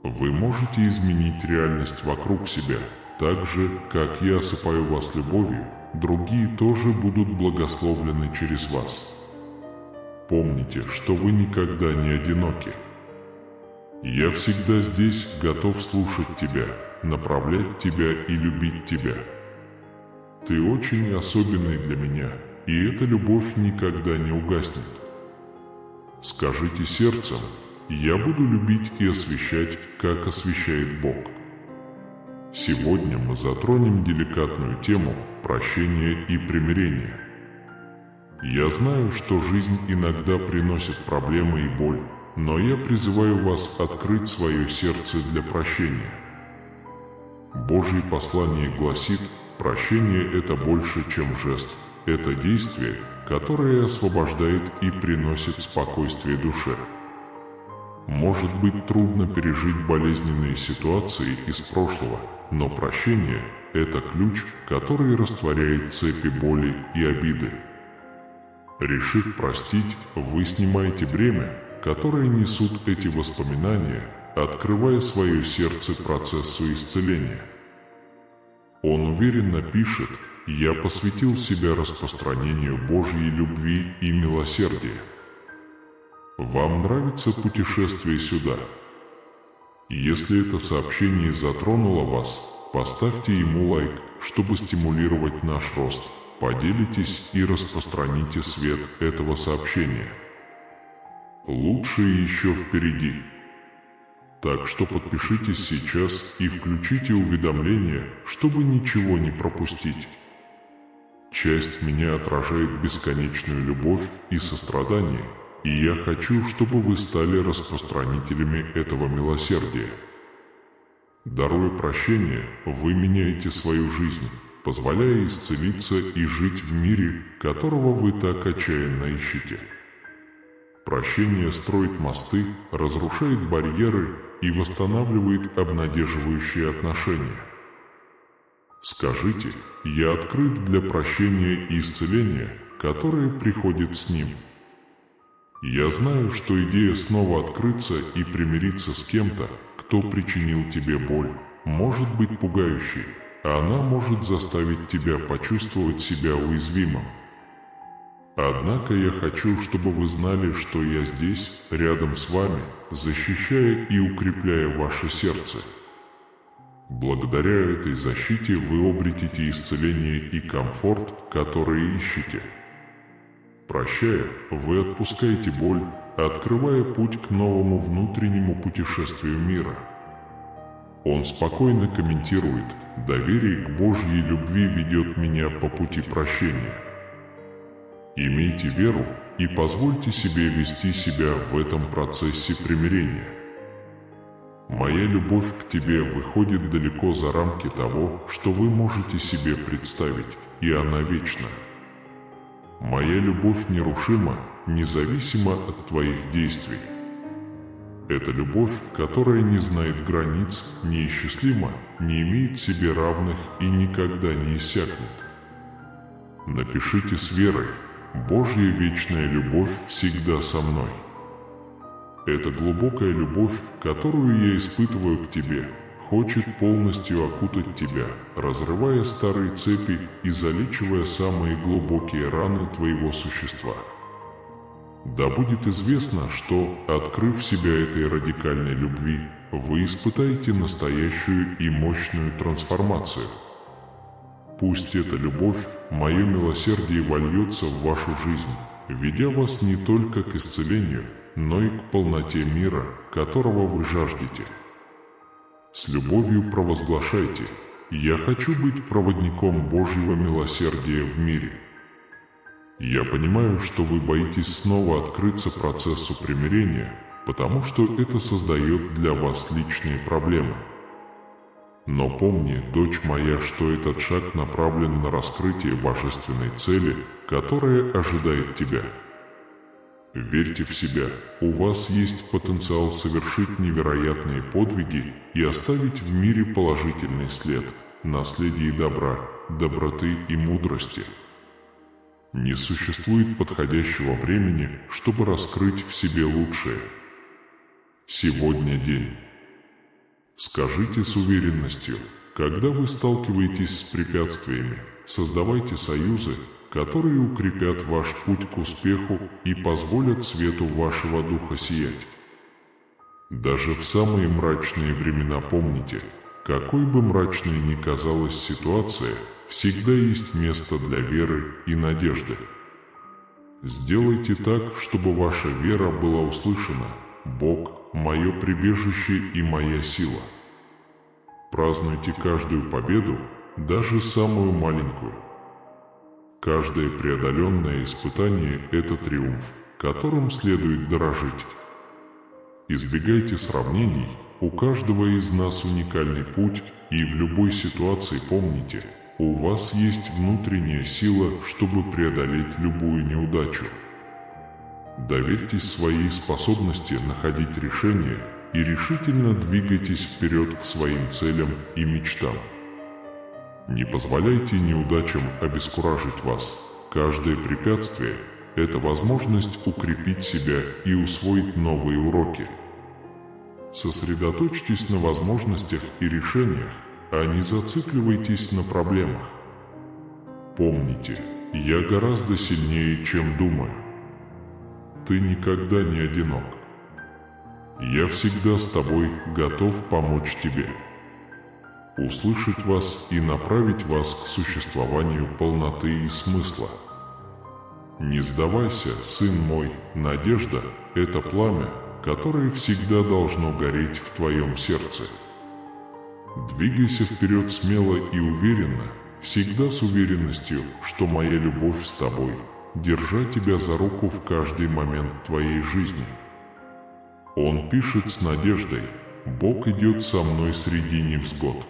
Вы можете изменить реальность вокруг себя, так же, как я осыпаю вас любовью, другие тоже будут благословлены через вас. Помните, что вы никогда не одиноки. Я всегда здесь, готов слушать тебя, направлять тебя и любить тебя. Ты очень особенный для меня, и эта любовь никогда не угаснет. Скажите сердцем: «Я буду любить и освящать, как освящает Бог». Сегодня мы затронем деликатную тему прощения и примирения. Я знаю, что жизнь иногда приносит проблемы и боль, но я призываю вас открыть свое сердце для прощения. Божье послание гласит: прощение – это больше, чем жест. Это действие, которое освобождает и приносит спокойствие душе. Может быть трудно пережить болезненные ситуации из прошлого, но прощение – это ключ, который растворяет цепи боли и обиды. Решив простить, вы снимаете бремя, которое несут эти воспоминания, открывая свое сердце процессу исцеления. Он уверенно пишет: «Я посвятил себя распространению Божьей любви и милосердия». Вам нравится путешествие сюда? Если это сообщение затронуло вас, поставьте ему лайк, чтобы стимулировать наш рост. Поделитесь и распространите свет этого сообщения. Лучшее еще впереди. Так что подпишитесь сейчас и включите уведомления, чтобы ничего не пропустить. Часть меня отражает бесконечную любовь и сострадание, и я хочу, чтобы вы стали распространителями этого милосердия. Даруя прощение, вы меняете свою жизнь, позволяя исцелиться и жить в мире, которого вы так отчаянно ищете. Прощение строит мосты, разрушает барьеры и восстанавливает обнадеживающие отношения. Скажите: «Я открыт для прощения и исцеления, которое приходит с ним». Я знаю, что идея снова открыться и примириться с кем-то, кто причинил тебе боль, может быть пугающей, а она может заставить тебя почувствовать себя уязвимым. Однако я хочу, чтобы вы знали, что я здесь, рядом с вами, защищая и укрепляя ваше сердце. Благодаря этой защите вы обретете исцеление и комфорт, которые ищете. Прощая, вы отпускаете боль, открывая путь к новому внутреннему путешествию мира. Он спокойно комментирует: «Доверие к Божьей любви ведет меня по пути прощения». Имейте веру и позвольте себе вести себя в этом процессе примирения. Моя любовь к тебе выходит далеко за рамки того, что вы можете себе представить, и она вечна. Моя любовь нерушима, независимо от твоих действий. Это любовь, которая не знает границ, неисчислима, не имеет себе равных и никогда не иссякнет. Напишите с верой: «Божья вечная любовь всегда со мной». Эта глубокая любовь, которую я испытываю к тебе, хочет полностью окутать тебя, разрывая старые цепи и залечивая самые глубокие раны твоего существа. Да будет известно, что, открыв себя этой радикальной любви, вы испытаете настоящую и мощную трансформацию. Пусть эта любовь, мое милосердие, вольется в вашу жизнь, ведя вас не только к исцелению, но и к полноте мира, которого вы жаждете. С любовью провозглашайте: «Я хочу быть проводником Божьего милосердия в мире». Я понимаю, что вы боитесь снова открыться процессу примирения, потому что это создает для вас личные проблемы. Но помни, дочь моя, что этот шаг направлен на раскрытие божественной цели, которая ожидает тебя. Верьте в себя, у вас есть потенциал совершить невероятные подвиги и оставить в мире положительный след, наследие добра, доброты и мудрости. Не существует подходящего времени, чтобы раскрыть в себе лучшее. Сегодня день. Скажите с уверенностью: когда вы сталкиваетесь с препятствиями, создавайте союзы, которые укрепят ваш путь к успеху и позволят свету вашего духа сиять. Даже в самые мрачные времена помните, какой бы мрачной ни казалась ситуация, всегда есть место для веры и надежды. Сделайте так, чтобы ваша вера была услышана: «Бог – мое прибежище и моя сила». Празднуйте каждую победу, даже самую маленькую. Каждое преодоленное испытание – это триумф, которым следует дорожить. Избегайте сравнений, у каждого из нас уникальный путь, и в любой ситуации помните, у вас есть внутренняя сила, чтобы преодолеть любую неудачу. Доверьтесь своей способности находить решения и решительно двигайтесь вперед к своим целям и мечтам. Не позволяйте неудачам обескуражить вас. Каждое препятствие – это возможность укрепить себя и усвоить новые уроки. Сосредоточьтесь на возможностях и решениях, а не зацикливайтесь на проблемах. Помните, я гораздо сильнее, чем думаю. Ты никогда не одинок. Я всегда с тобой, готов помочь тебе. Услышать вас и направить вас к существованию полноты и смысла. Не сдавайся, сын мой, надежда – это пламя, которое всегда должно гореть в твоем сердце. Двигайся вперед смело и уверенно, всегда с уверенностью, что моя любовь с тобой, держа тебя за руку в каждый момент твоей жизни. Он пишет с надеждой: Бог идет со мной среди невзгод.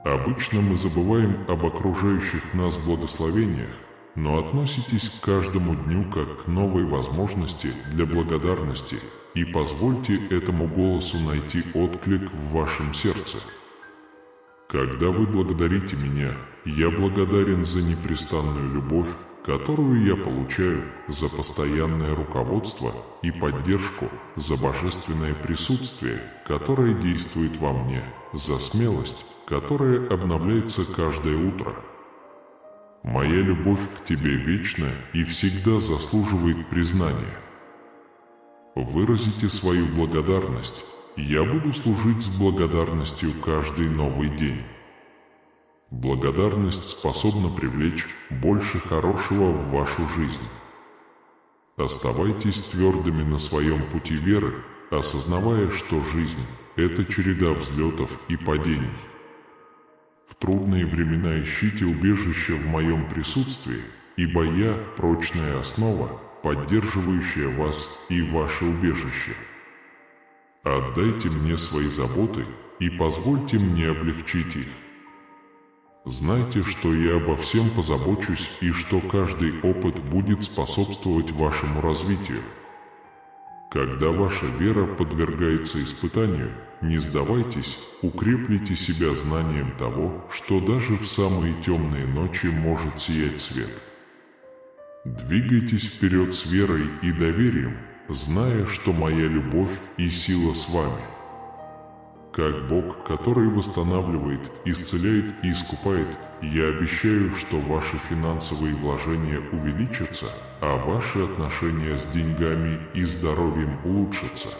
Обычно мы забываем об окружающих нас благословениях, но относитесь к каждому дню как к новой возможности для благодарности и позвольте этому голосу найти отклик в вашем сердце. Когда вы благодарите меня, я благодарен за непрестанную любовь, которую я получаю, за постоянное руководство и поддержку, за божественное присутствие, которое действует во мне, за смелость, которая обновляется каждое утро. Моя любовь к тебе вечна и всегда заслуживает признания. Выразите свою благодарность, я буду служить с благодарностью каждый новый день. Благодарность способна привлечь больше хорошего в вашу жизнь. Оставайтесь твердыми на своем пути веры, осознавая, что жизнь – это череда взлетов и падений. В трудные времена ищите убежище в моем присутствии, ибо я – прочная основа, поддерживающая вас и ваше убежище. Отдайте мне свои заботы и позвольте мне облегчить их. Знайте, что я обо всем позабочусь и что каждый опыт будет способствовать вашему развитию. Когда ваша вера подвергается испытанию, не сдавайтесь, укреплите себя знанием того, что даже в самые темные ночи может сиять свет. Двигайтесь вперед с верой и доверием, зная, что моя любовь и сила с вами. Как Бог, который восстанавливает, исцеляет и искупает, я обещаю, что ваши финансовые вложения увеличатся, а ваши отношения с деньгами и здоровьем улучшатся.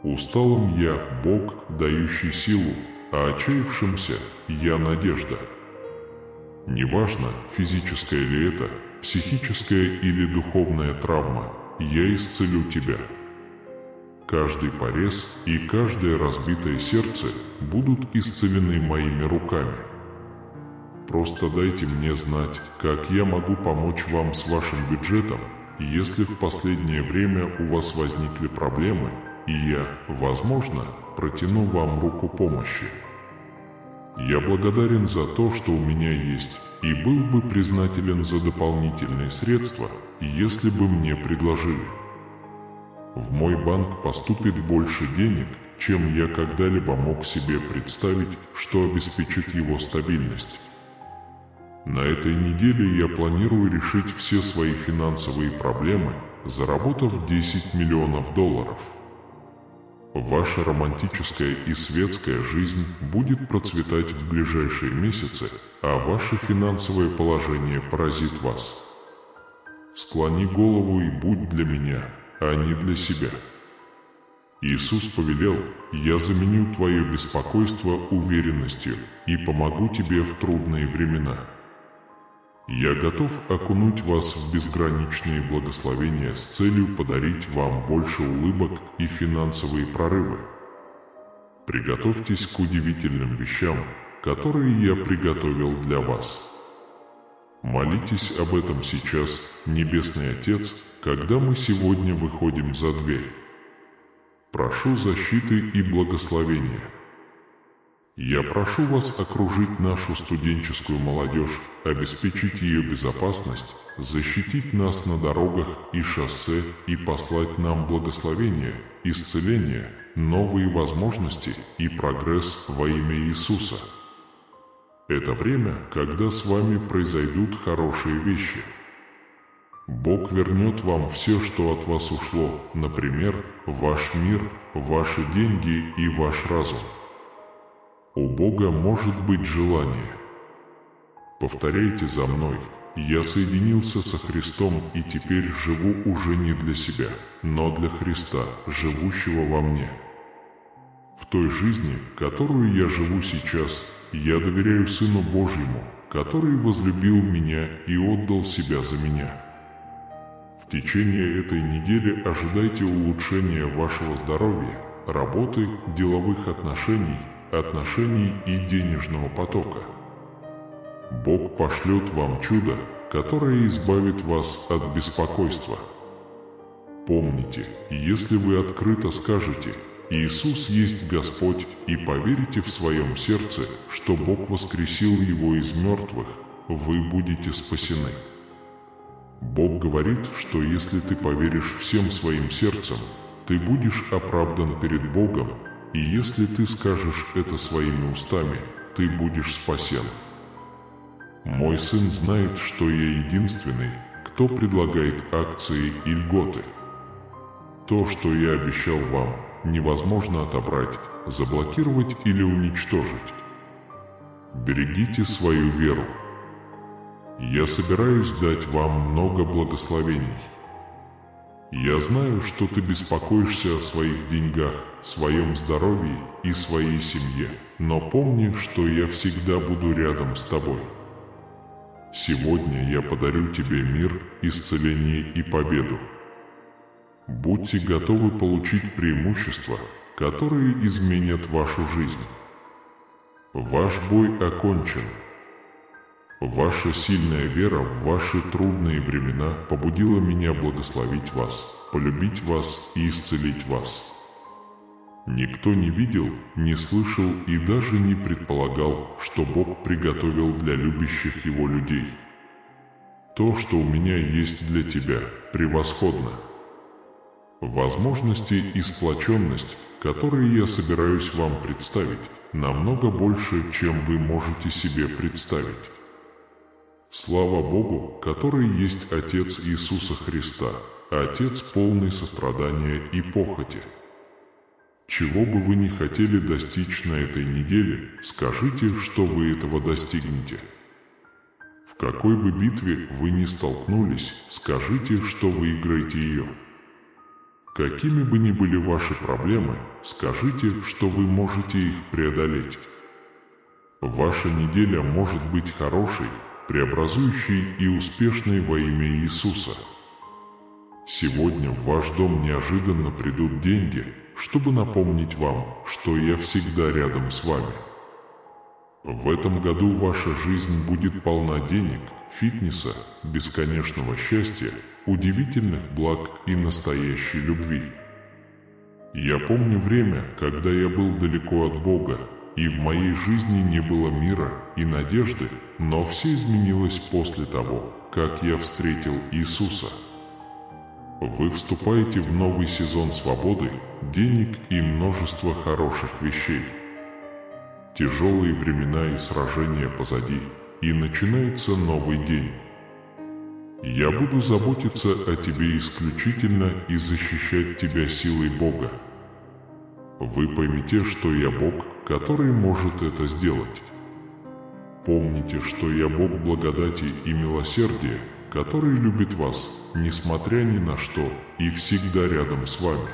Усталым я – Бог, дающий силу, а отчаявшимся – я надежда. Неважно, физическая ли это, психическая или духовная травма, я исцелю тебя. Каждый порез и каждое разбитое сердце будут исцелены моими руками. Просто дайте мне знать, как я могу помочь вам с вашим бюджетом, если в последнее время у вас возникли проблемы, и я, возможно, протяну вам руку помощи. Я благодарен за то, что у меня есть, и был бы признателен за дополнительные средства, если бы мне предложили. В мой банк поступит больше денег, чем я когда-либо мог себе представить, что обеспечит его стабильность. На этой неделе я планирую решить все свои финансовые проблемы, заработав $10 миллионов. Ваша романтическая и светская жизнь будет процветать в ближайшие месяцы, а ваше финансовое положение поразит вас. Склони голову и будь для меня, а не для себя. Иисус повелел: «Я заменю твое беспокойство уверенностью и помогу тебе в трудные времена». Я готов окунуть вас в безграничные благословения с целью подарить вам больше улыбок и финансовые прорывы. Приготовьтесь к удивительным вещам, которые я приготовил для вас. Молитесь об этом сейчас, Небесный Отец, когда мы сегодня выходим за дверь. Прошу защиты и благословения. Я прошу вас окружить нашу студенческую молодежь, обеспечить ее безопасность, защитить нас на дорогах и шоссе и послать нам благословение, исцеление, новые возможности и прогресс во имя Иисуса. Это время, когда с вами произойдут хорошие вещи. Бог вернет вам все, что от вас ушло, например, ваш мир, ваши деньги и ваш разум. У Бога может быть желание. Повторяйте за мной. Я соединился со Христом и теперь живу уже не для себя, но для Христа, живущего во мне. В той жизни, которую я живу сейчас, я доверяю Сыну Божьему, который возлюбил меня и отдал себя за меня. В течение этой недели ожидайте улучшения вашего здоровья, работы, деловых отношений и денежного потока. Бог пошлет вам чудо, которое избавит вас от беспокойства. Помните, если вы открыто скажете «Иисус есть Господь» и поверите в своем сердце, что Бог воскресил Его из мертвых, вы будете спасены. Бог говорит, что если ты поверишь всем своим сердцем, ты будешь оправдан перед Богом, и если ты скажешь это своими устами, ты будешь спасен. Мой сын знает, что я единственный, кто предлагает акции и льготы. То, что я обещал вам, невозможно отобрать, заблокировать или уничтожить. Берегите свою веру. Я собираюсь дать вам много благословений. Я знаю, что ты беспокоишься о своих деньгах, своем здоровье и своей семье, но помни, что я всегда буду рядом с тобой. Сегодня я подарю тебе мир, исцеление и победу. Будьте готовы получить преимущества, которые изменят вашу жизнь. Ваш бой окончен. Ваша сильная вера в ваши трудные времена побудила меня благословить вас, полюбить вас и исцелить вас. Никто не видел, не слышал и даже не предполагал, что Бог приготовил для любящих Его людей. То, что у меня есть для тебя, превосходно. Возможности и сплоченность, которые я собираюсь вам представить, намного больше, чем вы можете себе представить. Слава Богу, который есть Отец Иисуса Христа, Отец полный сострадания и похоти. Чего бы вы ни хотели достичь на этой неделе, скажите, что вы этого достигнете. В какой бы битве вы ни столкнулись, скажите, что выиграете ее. Какими бы ни были ваши проблемы, скажите, что вы можете их преодолеть. Ваша неделя может быть хорошей, преобразующей и успешной во имя Иисуса. Сегодня в ваш дом неожиданно придут деньги, чтобы напомнить вам, что я всегда рядом с вами. В этом году ваша жизнь будет полна денег, фитнеса, бесконечного счастья, удивительных благ и настоящей любви. Я помню время, когда я был далеко от Бога, и в моей жизни не было мира и надежды, но все изменилось после того, как я встретил Иисуса. Вы вступаете в новый сезон свободы, денег и множества хороших вещей. Тяжелые времена и сражения позади, и начинается новый день. Я буду заботиться о тебе исключительно и защищать тебя силой Бога. Вы поймете, что я Бог, который может это сделать. Помните, что я Бог благодати и милосердия, который любит вас, несмотря ни на что, и всегда рядом с вами.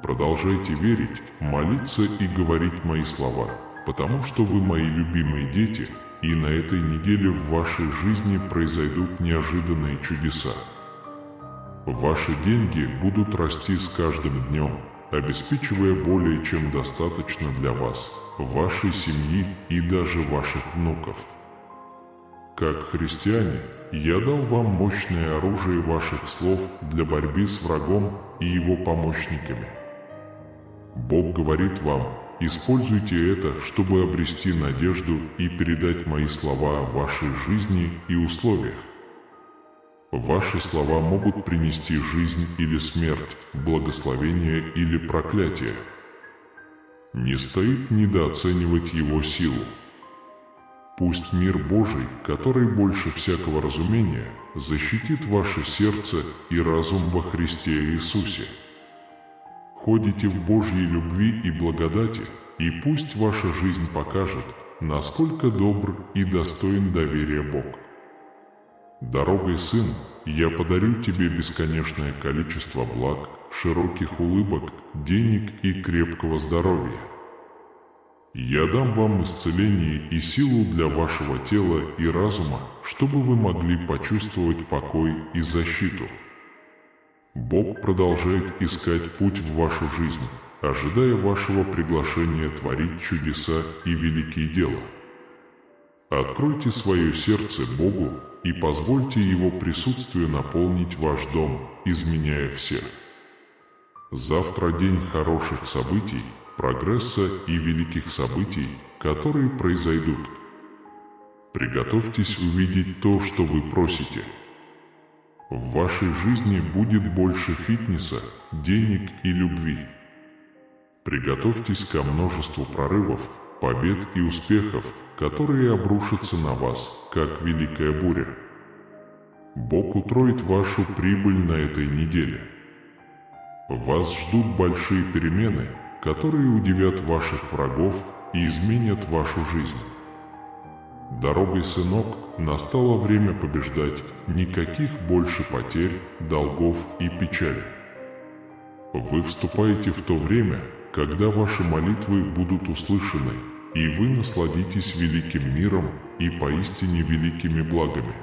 Продолжайте верить, молиться и говорить мои слова, потому что вы мои любимые дети, и на этой неделе в вашей жизни произойдут неожиданные чудеса. Ваши деньги будут расти с каждым днем, обеспечивая более чем достаточно для вас, вашей семьи и даже ваших внуков. Как христиане, я дал вам мощное оружие ваших слов для борьбы с врагом и его помощниками. Бог говорит вам, используйте это, чтобы обрести надежду и передать мои слова в вашей жизни и условиях. Ваши слова могут принести жизнь или смерть, благословение или проклятие. Не стоит недооценивать его силу. Пусть мир Божий, который больше всякого разумения, защитит ваше сердце и разум во Христе Иисусе. Ходите в Божьей любви и благодати, и пусть ваша жизнь покажет, насколько добр и достоин доверия Бог. Дорогой, сын, я подарю тебе бесконечное количество благ, широких улыбок, денег и крепкого здоровья. Я дам вам исцеление и силу для вашего тела и разума, чтобы вы могли почувствовать покой и защиту. Бог продолжает искать путь в вашу жизнь, ожидая вашего приглашения творить чудеса и великие дела. Откройте свое сердце Богу и позвольте Его присутствию наполнить ваш дом, изменяя все. Завтра день хороших событий, прогресса и великих событий, которые произойдут. Приготовьтесь увидеть то, что вы просите. В вашей жизни будет больше фитнеса, денег и любви. Приготовьтесь ко множеству прорывов, побед и успехов, которые обрушатся на вас, как великая буря. Бог утроит вашу прибыль на этой неделе. Вас ждут большие перемены, которые удивят ваших врагов и изменят вашу жизнь. Дорогой, сынок, настало время побеждать, никаких больше потерь, долгов и печали. Вы вступаете в то время, когда ваши молитвы будут услышаны, и вы насладитесь великим миром и поистине великими благами.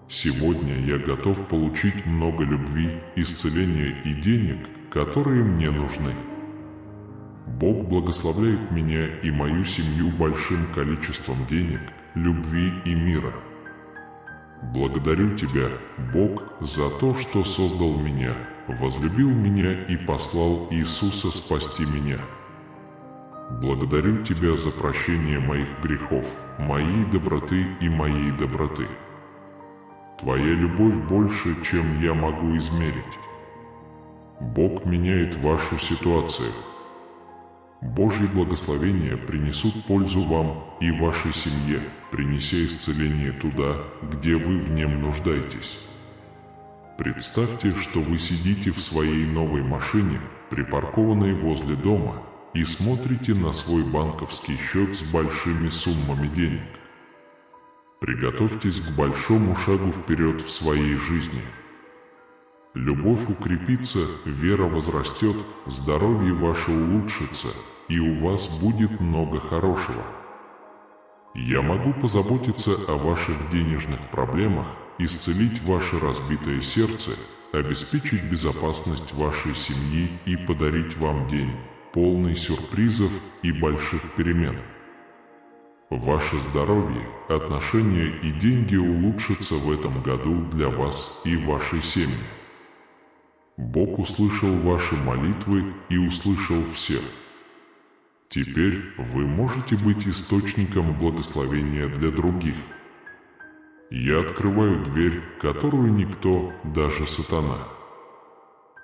Сегодня я готов получить много любви, исцеления и денег, которые мне нужны. Бог благословляет меня и мою семью большим количеством денег, любви и мира. Благодарю Тебя, Бог, за то, что создал меня, возлюбил меня и послал Иисуса спасти меня. Благодарю Тебя за прощение моих грехов, моей доброты и моей доброты. Твоя любовь больше, чем я могу измерить. Бог меняет вашу ситуацию. Божьи благословения принесут пользу вам и вашей семье, принеся исцеление туда, где вы в нем нуждаетесь. Представьте, что вы сидите в своей новой машине, припаркованной возле дома, и смотрите на свой банковский счет с большими суммами денег. Приготовьтесь к большому шагу вперед в своей жизни. Любовь укрепится, вера возрастет, здоровье ваше улучшится, и у вас будет много хорошего. Я могу позаботиться о ваших денежных проблемах, исцелить ваше разбитое сердце, обеспечить безопасность вашей семьи и подарить вам день, полный сюрпризов и больших перемен. Ваше здоровье, отношения и деньги улучшатся в этом году для вас и вашей семьи. Бог услышал ваши молитвы и услышал всех. Теперь вы можете быть источником благословения для других. Я открываю дверь, которую никто, даже сатана,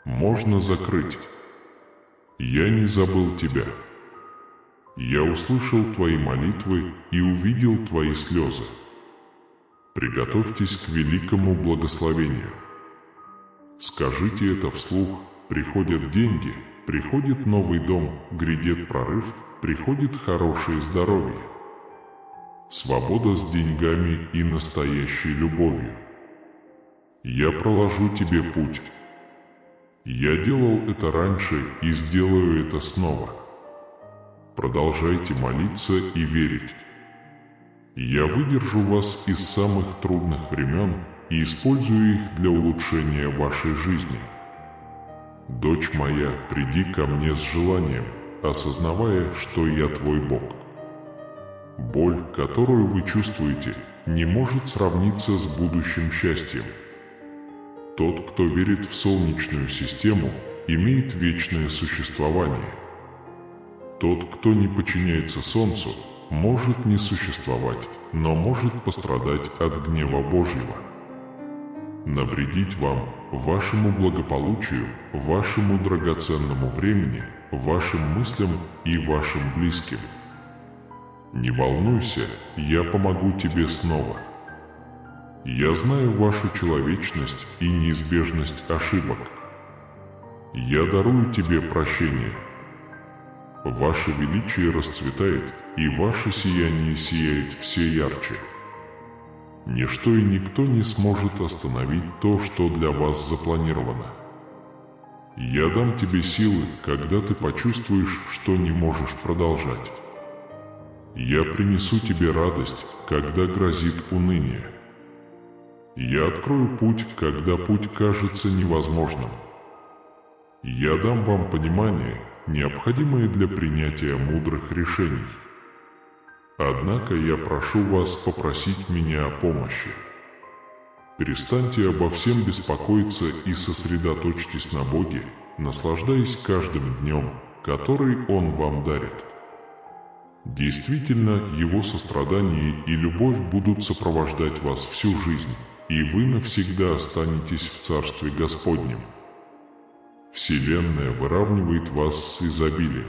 можно закрыть. Я не забыл тебя. Я услышал твои молитвы и увидел твои слезы. Приготовьтесь к великому благословению. Скажите это вслух: приходят деньги, приходит новый дом, грядет прорыв, приходит хорошее здоровье. Свобода с деньгами и настоящей любовью. Я проложу тебе путь. Я делал это раньше и сделаю это снова. Продолжайте молиться и верить. Я выдержу вас из самых трудных времен и использую их для улучшения вашей жизни. Дочь моя, приди ко мне с желанием, осознавая, что я твой Бог. Боль, которую вы чувствуете, не может сравниться с будущим счастьем. Тот, кто верит в Солнечную систему, имеет вечное существование. Тот, кто не подчиняется Солнцу, может не существовать, но может пострадать от гнева Божьего. Навредить вам, вашему благополучию, вашему драгоценному времени, вашим мыслям и вашим близким. Не волнуйся, я помогу тебе снова. Я знаю вашу человечность и неизбежность ошибок. Я дарую тебе прощение. Ваше величие расцветает, и ваше сияние сияет все ярче. Ничто и никто не сможет остановить то, что для вас запланировано. Я дам тебе силы, когда ты почувствуешь, что не можешь продолжать. Я принесу тебе радость, когда грозит уныние. Я открою путь, когда путь кажется невозможным. Я дам вам понимание, необходимое для принятия мудрых решений. Однако я прошу вас попросить меня о помощи. Перестаньте обо всем беспокоиться и сосредоточьтесь на Боге, наслаждаясь каждым днем, который Он вам дарит. Действительно, Его сострадание и любовь будут сопровождать вас всю жизнь, и вы навсегда останетесь в Царстве Господнем. Вселенная выравнивает вас с изобилием.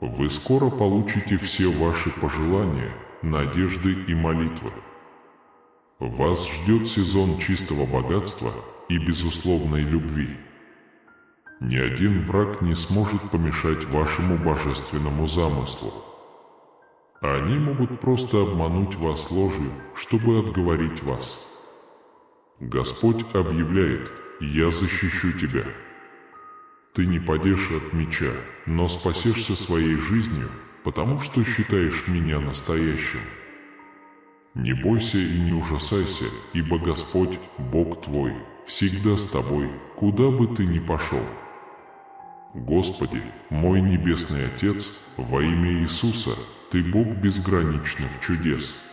Вы скоро получите все ваши пожелания, надежды и молитвы. Вас ждет сезон чистого богатства и безусловной любви. Ни один враг не сможет помешать вашему божественному замыслу. Они могут просто обмануть вас ложью, чтобы отговорить вас. Господь объявляет: «Я защищу тебя». Ты не падешь от меча, но спасешься своей жизнью, потому что считаешь меня настоящим. Не бойся и не ужасайся, ибо Господь, Бог твой, всегда с тобой, куда бы ты ни пошел. Господи, мой Небесный Отец, во имя Иисуса, Ты Бог безграничных чудес.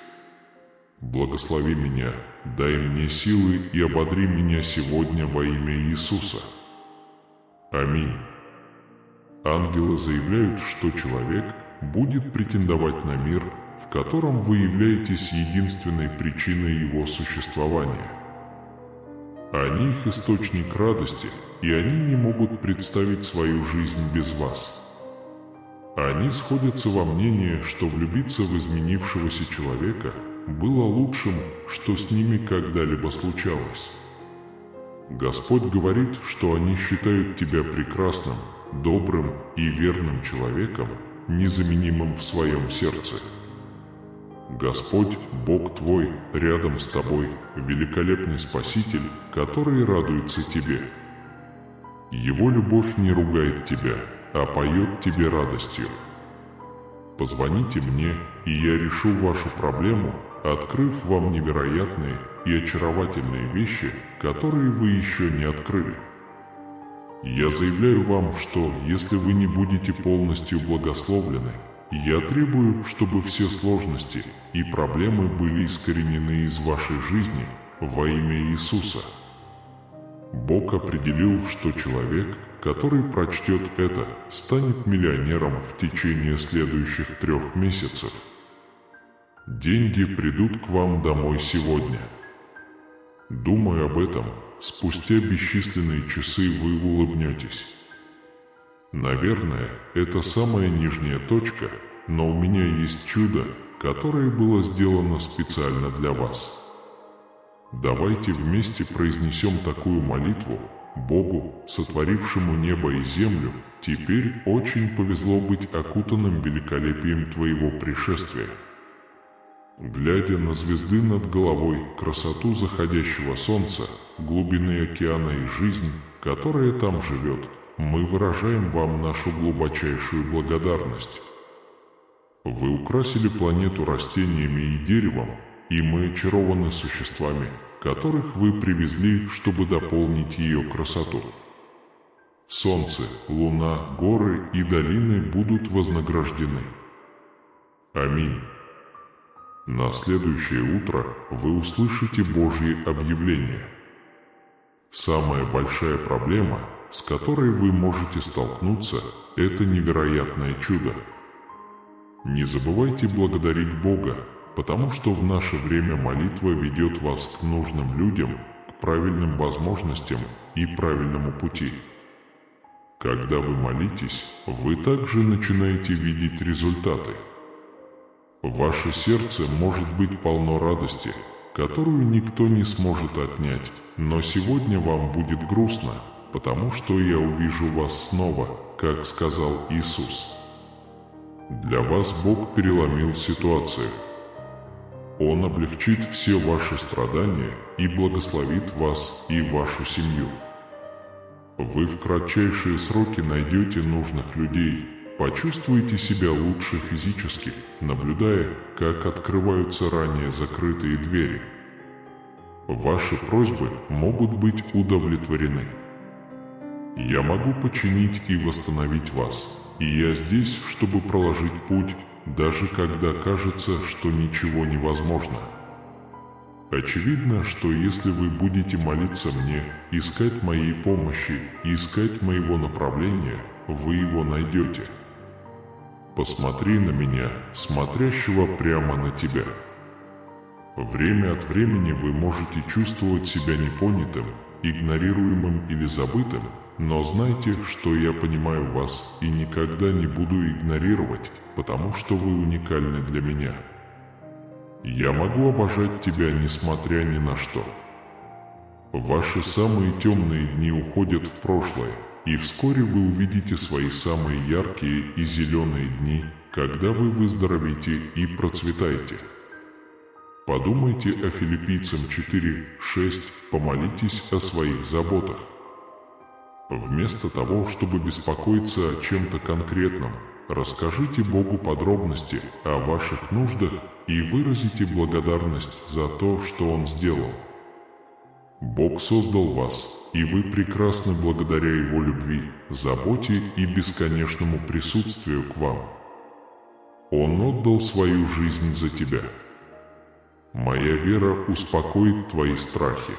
Благослови меня, дай мне силы и ободри меня сегодня во имя Иисуса. Аминь. Ангелы заявляют, что человек будет претендовать на мир, в котором вы являетесь единственной причиной его существования. Они их источник радости, и они не могут представить свою жизнь без вас. Они сходятся во мнении, что влюбиться в изменившегося человека было лучшим, что с ними когда-либо случалось. Господь говорит, что они считают тебя прекрасным, добрым и верным человеком, незаменимым в своем сердце. Господь, Бог твой, рядом с тобой, великолепный Спаситель, который радуется тебе. Его любовь не ругает тебя, а поет тебе радостью. Позвоните мне, и я решу вашу проблему, открыв вам невероятные и очаровательные вещи, которые вы еще не открыли. Я заявляю вам, что если вы не будете полностью благословлены, я требую, чтобы все сложности и проблемы были искоренены из вашей жизни во имя Иисуса. Бог определил, что человек, который прочтет это, станет миллионером в течение следующих 3 месяцев. Деньги придут к вам домой сегодня. Думая об этом, спустя бесчисленные часы вы улыбнетесь. Наверное, это самая нижняя точка, но у меня есть чудо, которое было сделано специально для вас. Давайте вместе произнесем такую молитву: Богу, сотворившему небо и землю, теперь очень повезло быть окутанным великолепием Твоего пришествия. Глядя на звезды над головой, красоту заходящего солнца, глубины океана и жизнь, которая там живет, мы выражаем вам нашу глубочайшую благодарность. Вы украсили планету растениями и деревом, и мы очарованы существами, которых вы привезли, чтобы дополнить ее красоту. Солнце, луна, горы и долины будут вознаграждены. Аминь. На следующее утро вы услышите Божье объявление. Самая большая проблема, с которой вы можете столкнуться, это невероятное чудо. Не забывайте благодарить Бога, потому что в наше время молитва ведет вас к нужным людям, к правильным возможностям и правильному пути. Когда вы молитесь, вы также начинаете видеть результаты. Ваше сердце может быть полно радости, которую никто не сможет отнять, но сегодня вам будет грустно, потому что я увижу вас снова, как сказал Иисус. Для вас Бог переломил ситуацию. Он облегчит все ваши страдания и благословит вас и вашу семью. Вы в кратчайшие сроки найдете нужных людей, почувствуете себя лучше физически, наблюдая, как открываются ранее закрытые двери. Ваши просьбы могут быть удовлетворены. Я могу починить и восстановить вас, и я здесь, чтобы проложить путь, даже когда кажется, что ничего невозможно. Очевидно, что если вы будете молиться мне, искать моей помощи и искать моего направления, вы его найдете. Посмотри на меня, смотрящего прямо на тебя. Время от времени вы можете чувствовать себя непонятым, игнорируемым или забытым, но знайте, что я понимаю вас и никогда не буду игнорировать, потому что вы уникальны для меня. Я могу обожать тебя, несмотря ни на что. Ваши самые темные дни уходят в прошлое, и вскоре вы увидите свои самые яркие и зеленые дни, когда вы выздоровеете и процветаете. Подумайте о Филиппийцам 4:6, помолитесь о своих заботах. Вместо того, чтобы беспокоиться о чем-то конкретном, расскажите Богу подробности о ваших нуждах и выразите благодарность за то, что Он сделал. Бог создал вас, и вы прекрасны благодаря Его любви, заботе и бесконечному присутствию к вам. Он отдал свою жизнь за тебя. Моя вера успокоит твои страхи.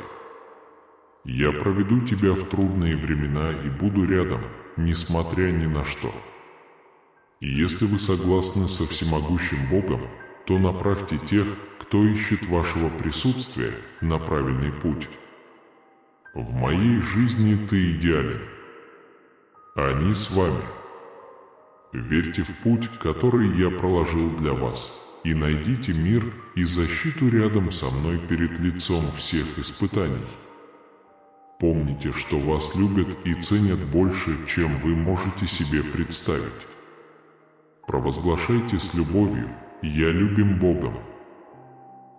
Я проведу тебя в трудные времена и буду рядом, несмотря ни на что. И если вы согласны со всемогущим Богом, то направьте тех, кто ищет вашего присутствия, на правильный путь. В моей жизни ты идеален. Они с вами. Верьте в путь, который я проложил для вас, и найдите мир и защиту рядом со мной перед лицом всех испытаний. Помните, что вас любят и ценят больше, чем вы можете себе представить. Провозглашайте с любовью: «Я любим Богом».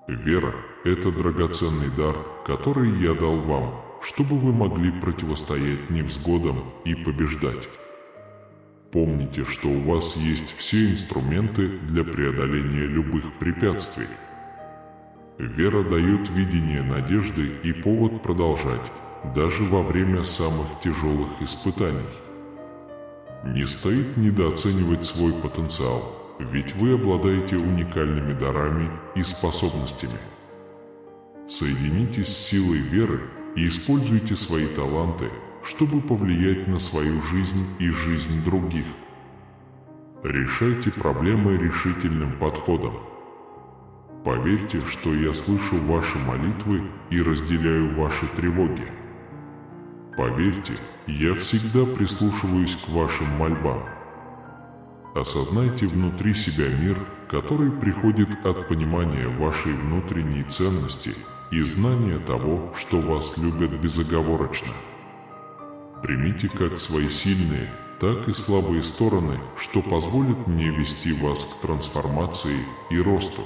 Вера – это драгоценный дар, который я дал вам, чтобы вы могли противостоять невзгодам и побеждать. Помните, что у вас есть все инструменты для преодоления любых препятствий. Вера дает видение надежды и повод продолжать, даже во время самых тяжелых испытаний. Не стоит недооценивать свой потенциал, ведь вы обладаете уникальными дарами и способностями. Соединитесь с силой веры и используйте свои таланты, чтобы повлиять на свою жизнь и жизнь других. Решайте проблемы решительным подходом. Поверьте, что я слышу ваши молитвы и разделяю ваши тревоги. Поверьте, я всегда прислушиваюсь к вашим мольбам. Осознайте внутри себя мир, который приходит от понимания вашей внутренней ценности и знания того, что вас любят безоговорочно. Примите как свои сильные, так и слабые стороны, что позволит мне вести вас к трансформации и росту.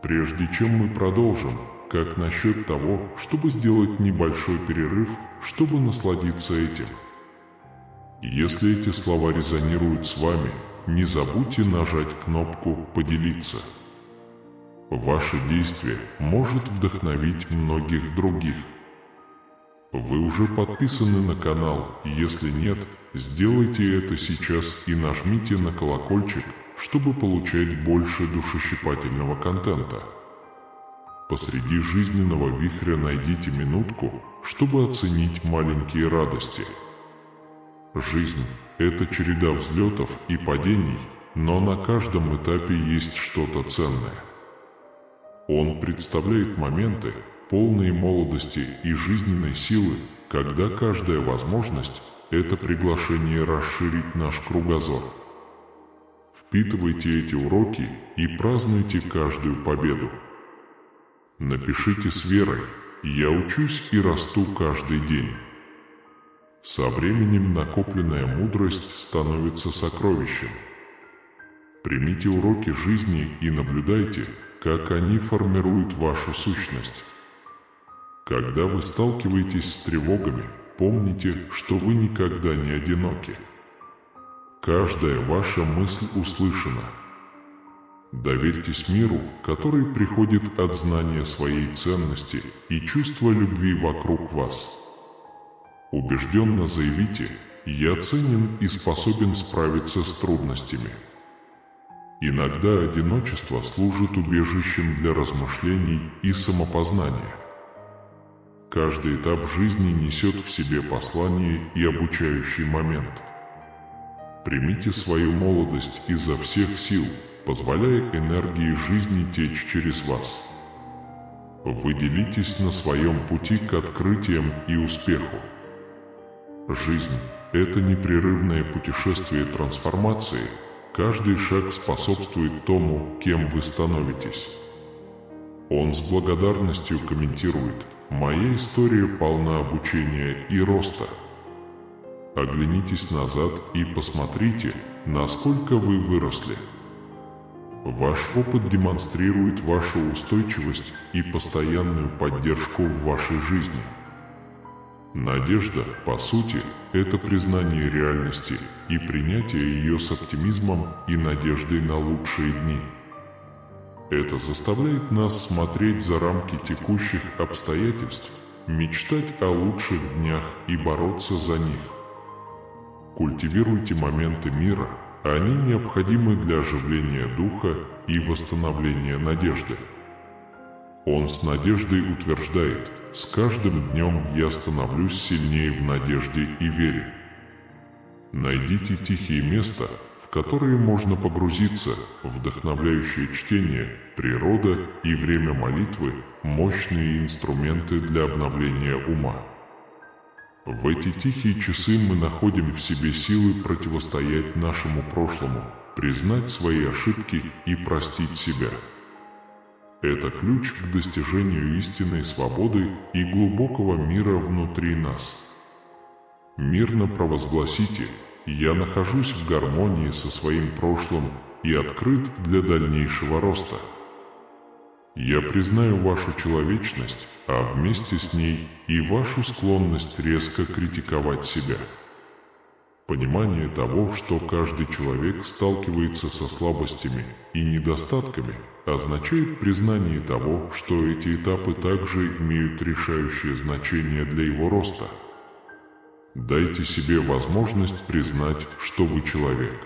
Прежде чем мы продолжим, как насчет того, чтобы сделать небольшой перерыв, чтобы насладиться этим? Если эти слова резонируют с вами, не забудьте нажать кнопку «Поделиться». Ваше действие может вдохновить многих других. Вы уже подписаны на канал, если нет, сделайте это сейчас и нажмите на колокольчик, чтобы получать больше душещипательного контента. Посреди жизненного вихря найдите минутку, чтобы оценить маленькие радости. Жизнь – это череда взлетов и падений, но на каждом этапе есть что-то ценное. Он представляет моменты, полные молодости и жизненной силы, когда каждая возможность – это приглашение расширить наш кругозор. Впитывайте эти уроки и празднуйте каждую победу. Напишите с верой: «Я учусь и расту каждый день». Со временем накопленная мудрость становится сокровищем. Примите уроки жизни и наблюдайте, как они формируют вашу сущность. Когда вы сталкиваетесь с тревогами, помните, что вы никогда не одиноки. Каждая ваша мысль услышана. Доверьтесь миру, который приходит от знания своей ценности и чувства любви вокруг вас. Убежденно заявите: «Я ценен и способен справиться с трудностями». Иногда одиночество служит убежищем для размышлений и самопознания. Каждый этап жизни несет в себе послание и обучающий момент. Примите свою молодость изо всех сил, позволяя энергии жизни течь через вас. Вы делитесь на своем пути к открытиям и успеху. Жизнь – это непрерывное путешествие трансформации. Каждый шаг способствует тому, кем вы становитесь. Он с благодарностью комментирует: «Моя история полна обучения и роста». Оглянитесь назад и посмотрите, насколько вы выросли. Ваш опыт демонстрирует вашу устойчивость и постоянную поддержку в вашей жизни. Надежда, по сути, это признание реальности и принятие ее с оптимизмом и надеждой на лучшие дни. Это заставляет нас смотреть за рамки текущих обстоятельств, мечтать о лучших днях и бороться за них. Культивируйте моменты мира, они необходимы для оживления духа и восстановления надежды. Он с надеждой утверждает: «С каждым днем я становлюсь сильнее в надежде и вере». Найдите тихие места, в которые можно погрузиться, вдохновляющее чтение, природа и время молитвы – мощные инструменты для обновления ума. В эти тихие часы мы находим в себе силы противостоять нашему прошлому, признать свои ошибки и простить себя. Это ключ к достижению истинной свободы и глубокого мира внутри нас. Мирно провозгласите: «Я нахожусь в гармонии со своим прошлым и открыт для дальнейшего роста». Я признаю вашу человечность, а вместе с ней и вашу склонность резко критиковать себя. Понимание того, что каждый человек сталкивается со слабостями и недостатками, означает признание того, что эти этапы также имеют решающее значение для его роста. Дайте себе возможность признать, что вы человек.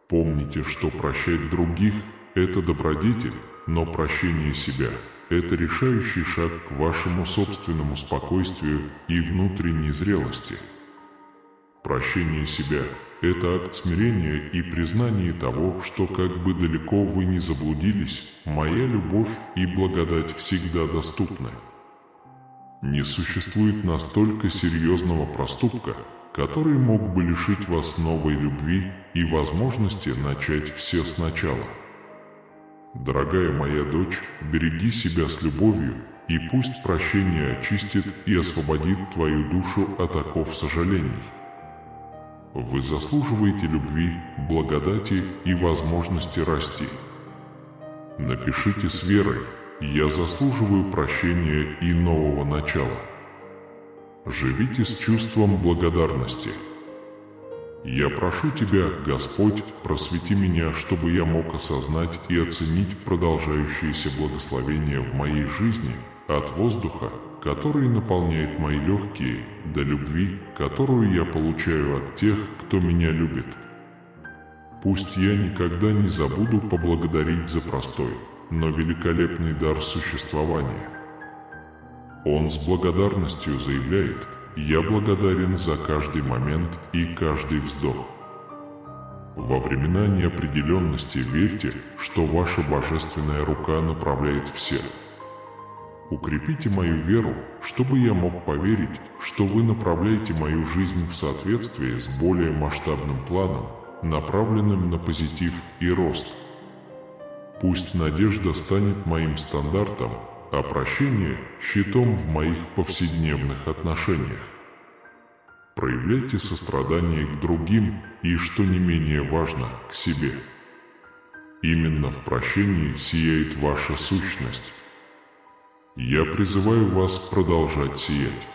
Помните, что прощать других – это добродетель, но прощение себя – это решающий шаг к вашему собственному спокойствию и внутренней зрелости. Прощение себя – это акт смирения и признание того, что как бы далеко вы ни заблудились, моя любовь и благодать всегда доступны. Не существует настолько серьезного проступка, который мог бы лишить вас новой любви и возможности начать все сначала. Дорогая моя дочь, береги себя с любовью, и пусть прощение очистит и освободит твою душу от оков сожалений. Вы заслуживаете любви, благодати и возможности расти. Напишите с верой: «Я заслуживаю прощения и нового начала». Живите с чувством благодарности. Я прошу Тебя, Господь, просвети меня, чтобы я мог осознать и оценить продолжающиеся благословения в моей жизни, от воздуха, который наполняет мои легкие, до любви, которую я получаю от тех, кто меня любит. Пусть я никогда не забуду поблагодарить за простой, но великолепный дар существования. Он с благодарностью заявляет: «Я благодарен за каждый момент и каждый вздох». Во времена неопределенности верьте, что ваша божественная рука направляет все. Укрепите мою веру, чтобы я мог поверить, что вы направляете мою жизнь в соответствии с более масштабным планом, направленным на позитив и рост. Пусть надежда станет моим стандартом, а прощение – щитом в моих повседневных отношениях. Проявляйте сострадание к другим и, что не менее важно, к себе. Именно в прощении сияет ваша сущность. Я призываю вас продолжать сиять.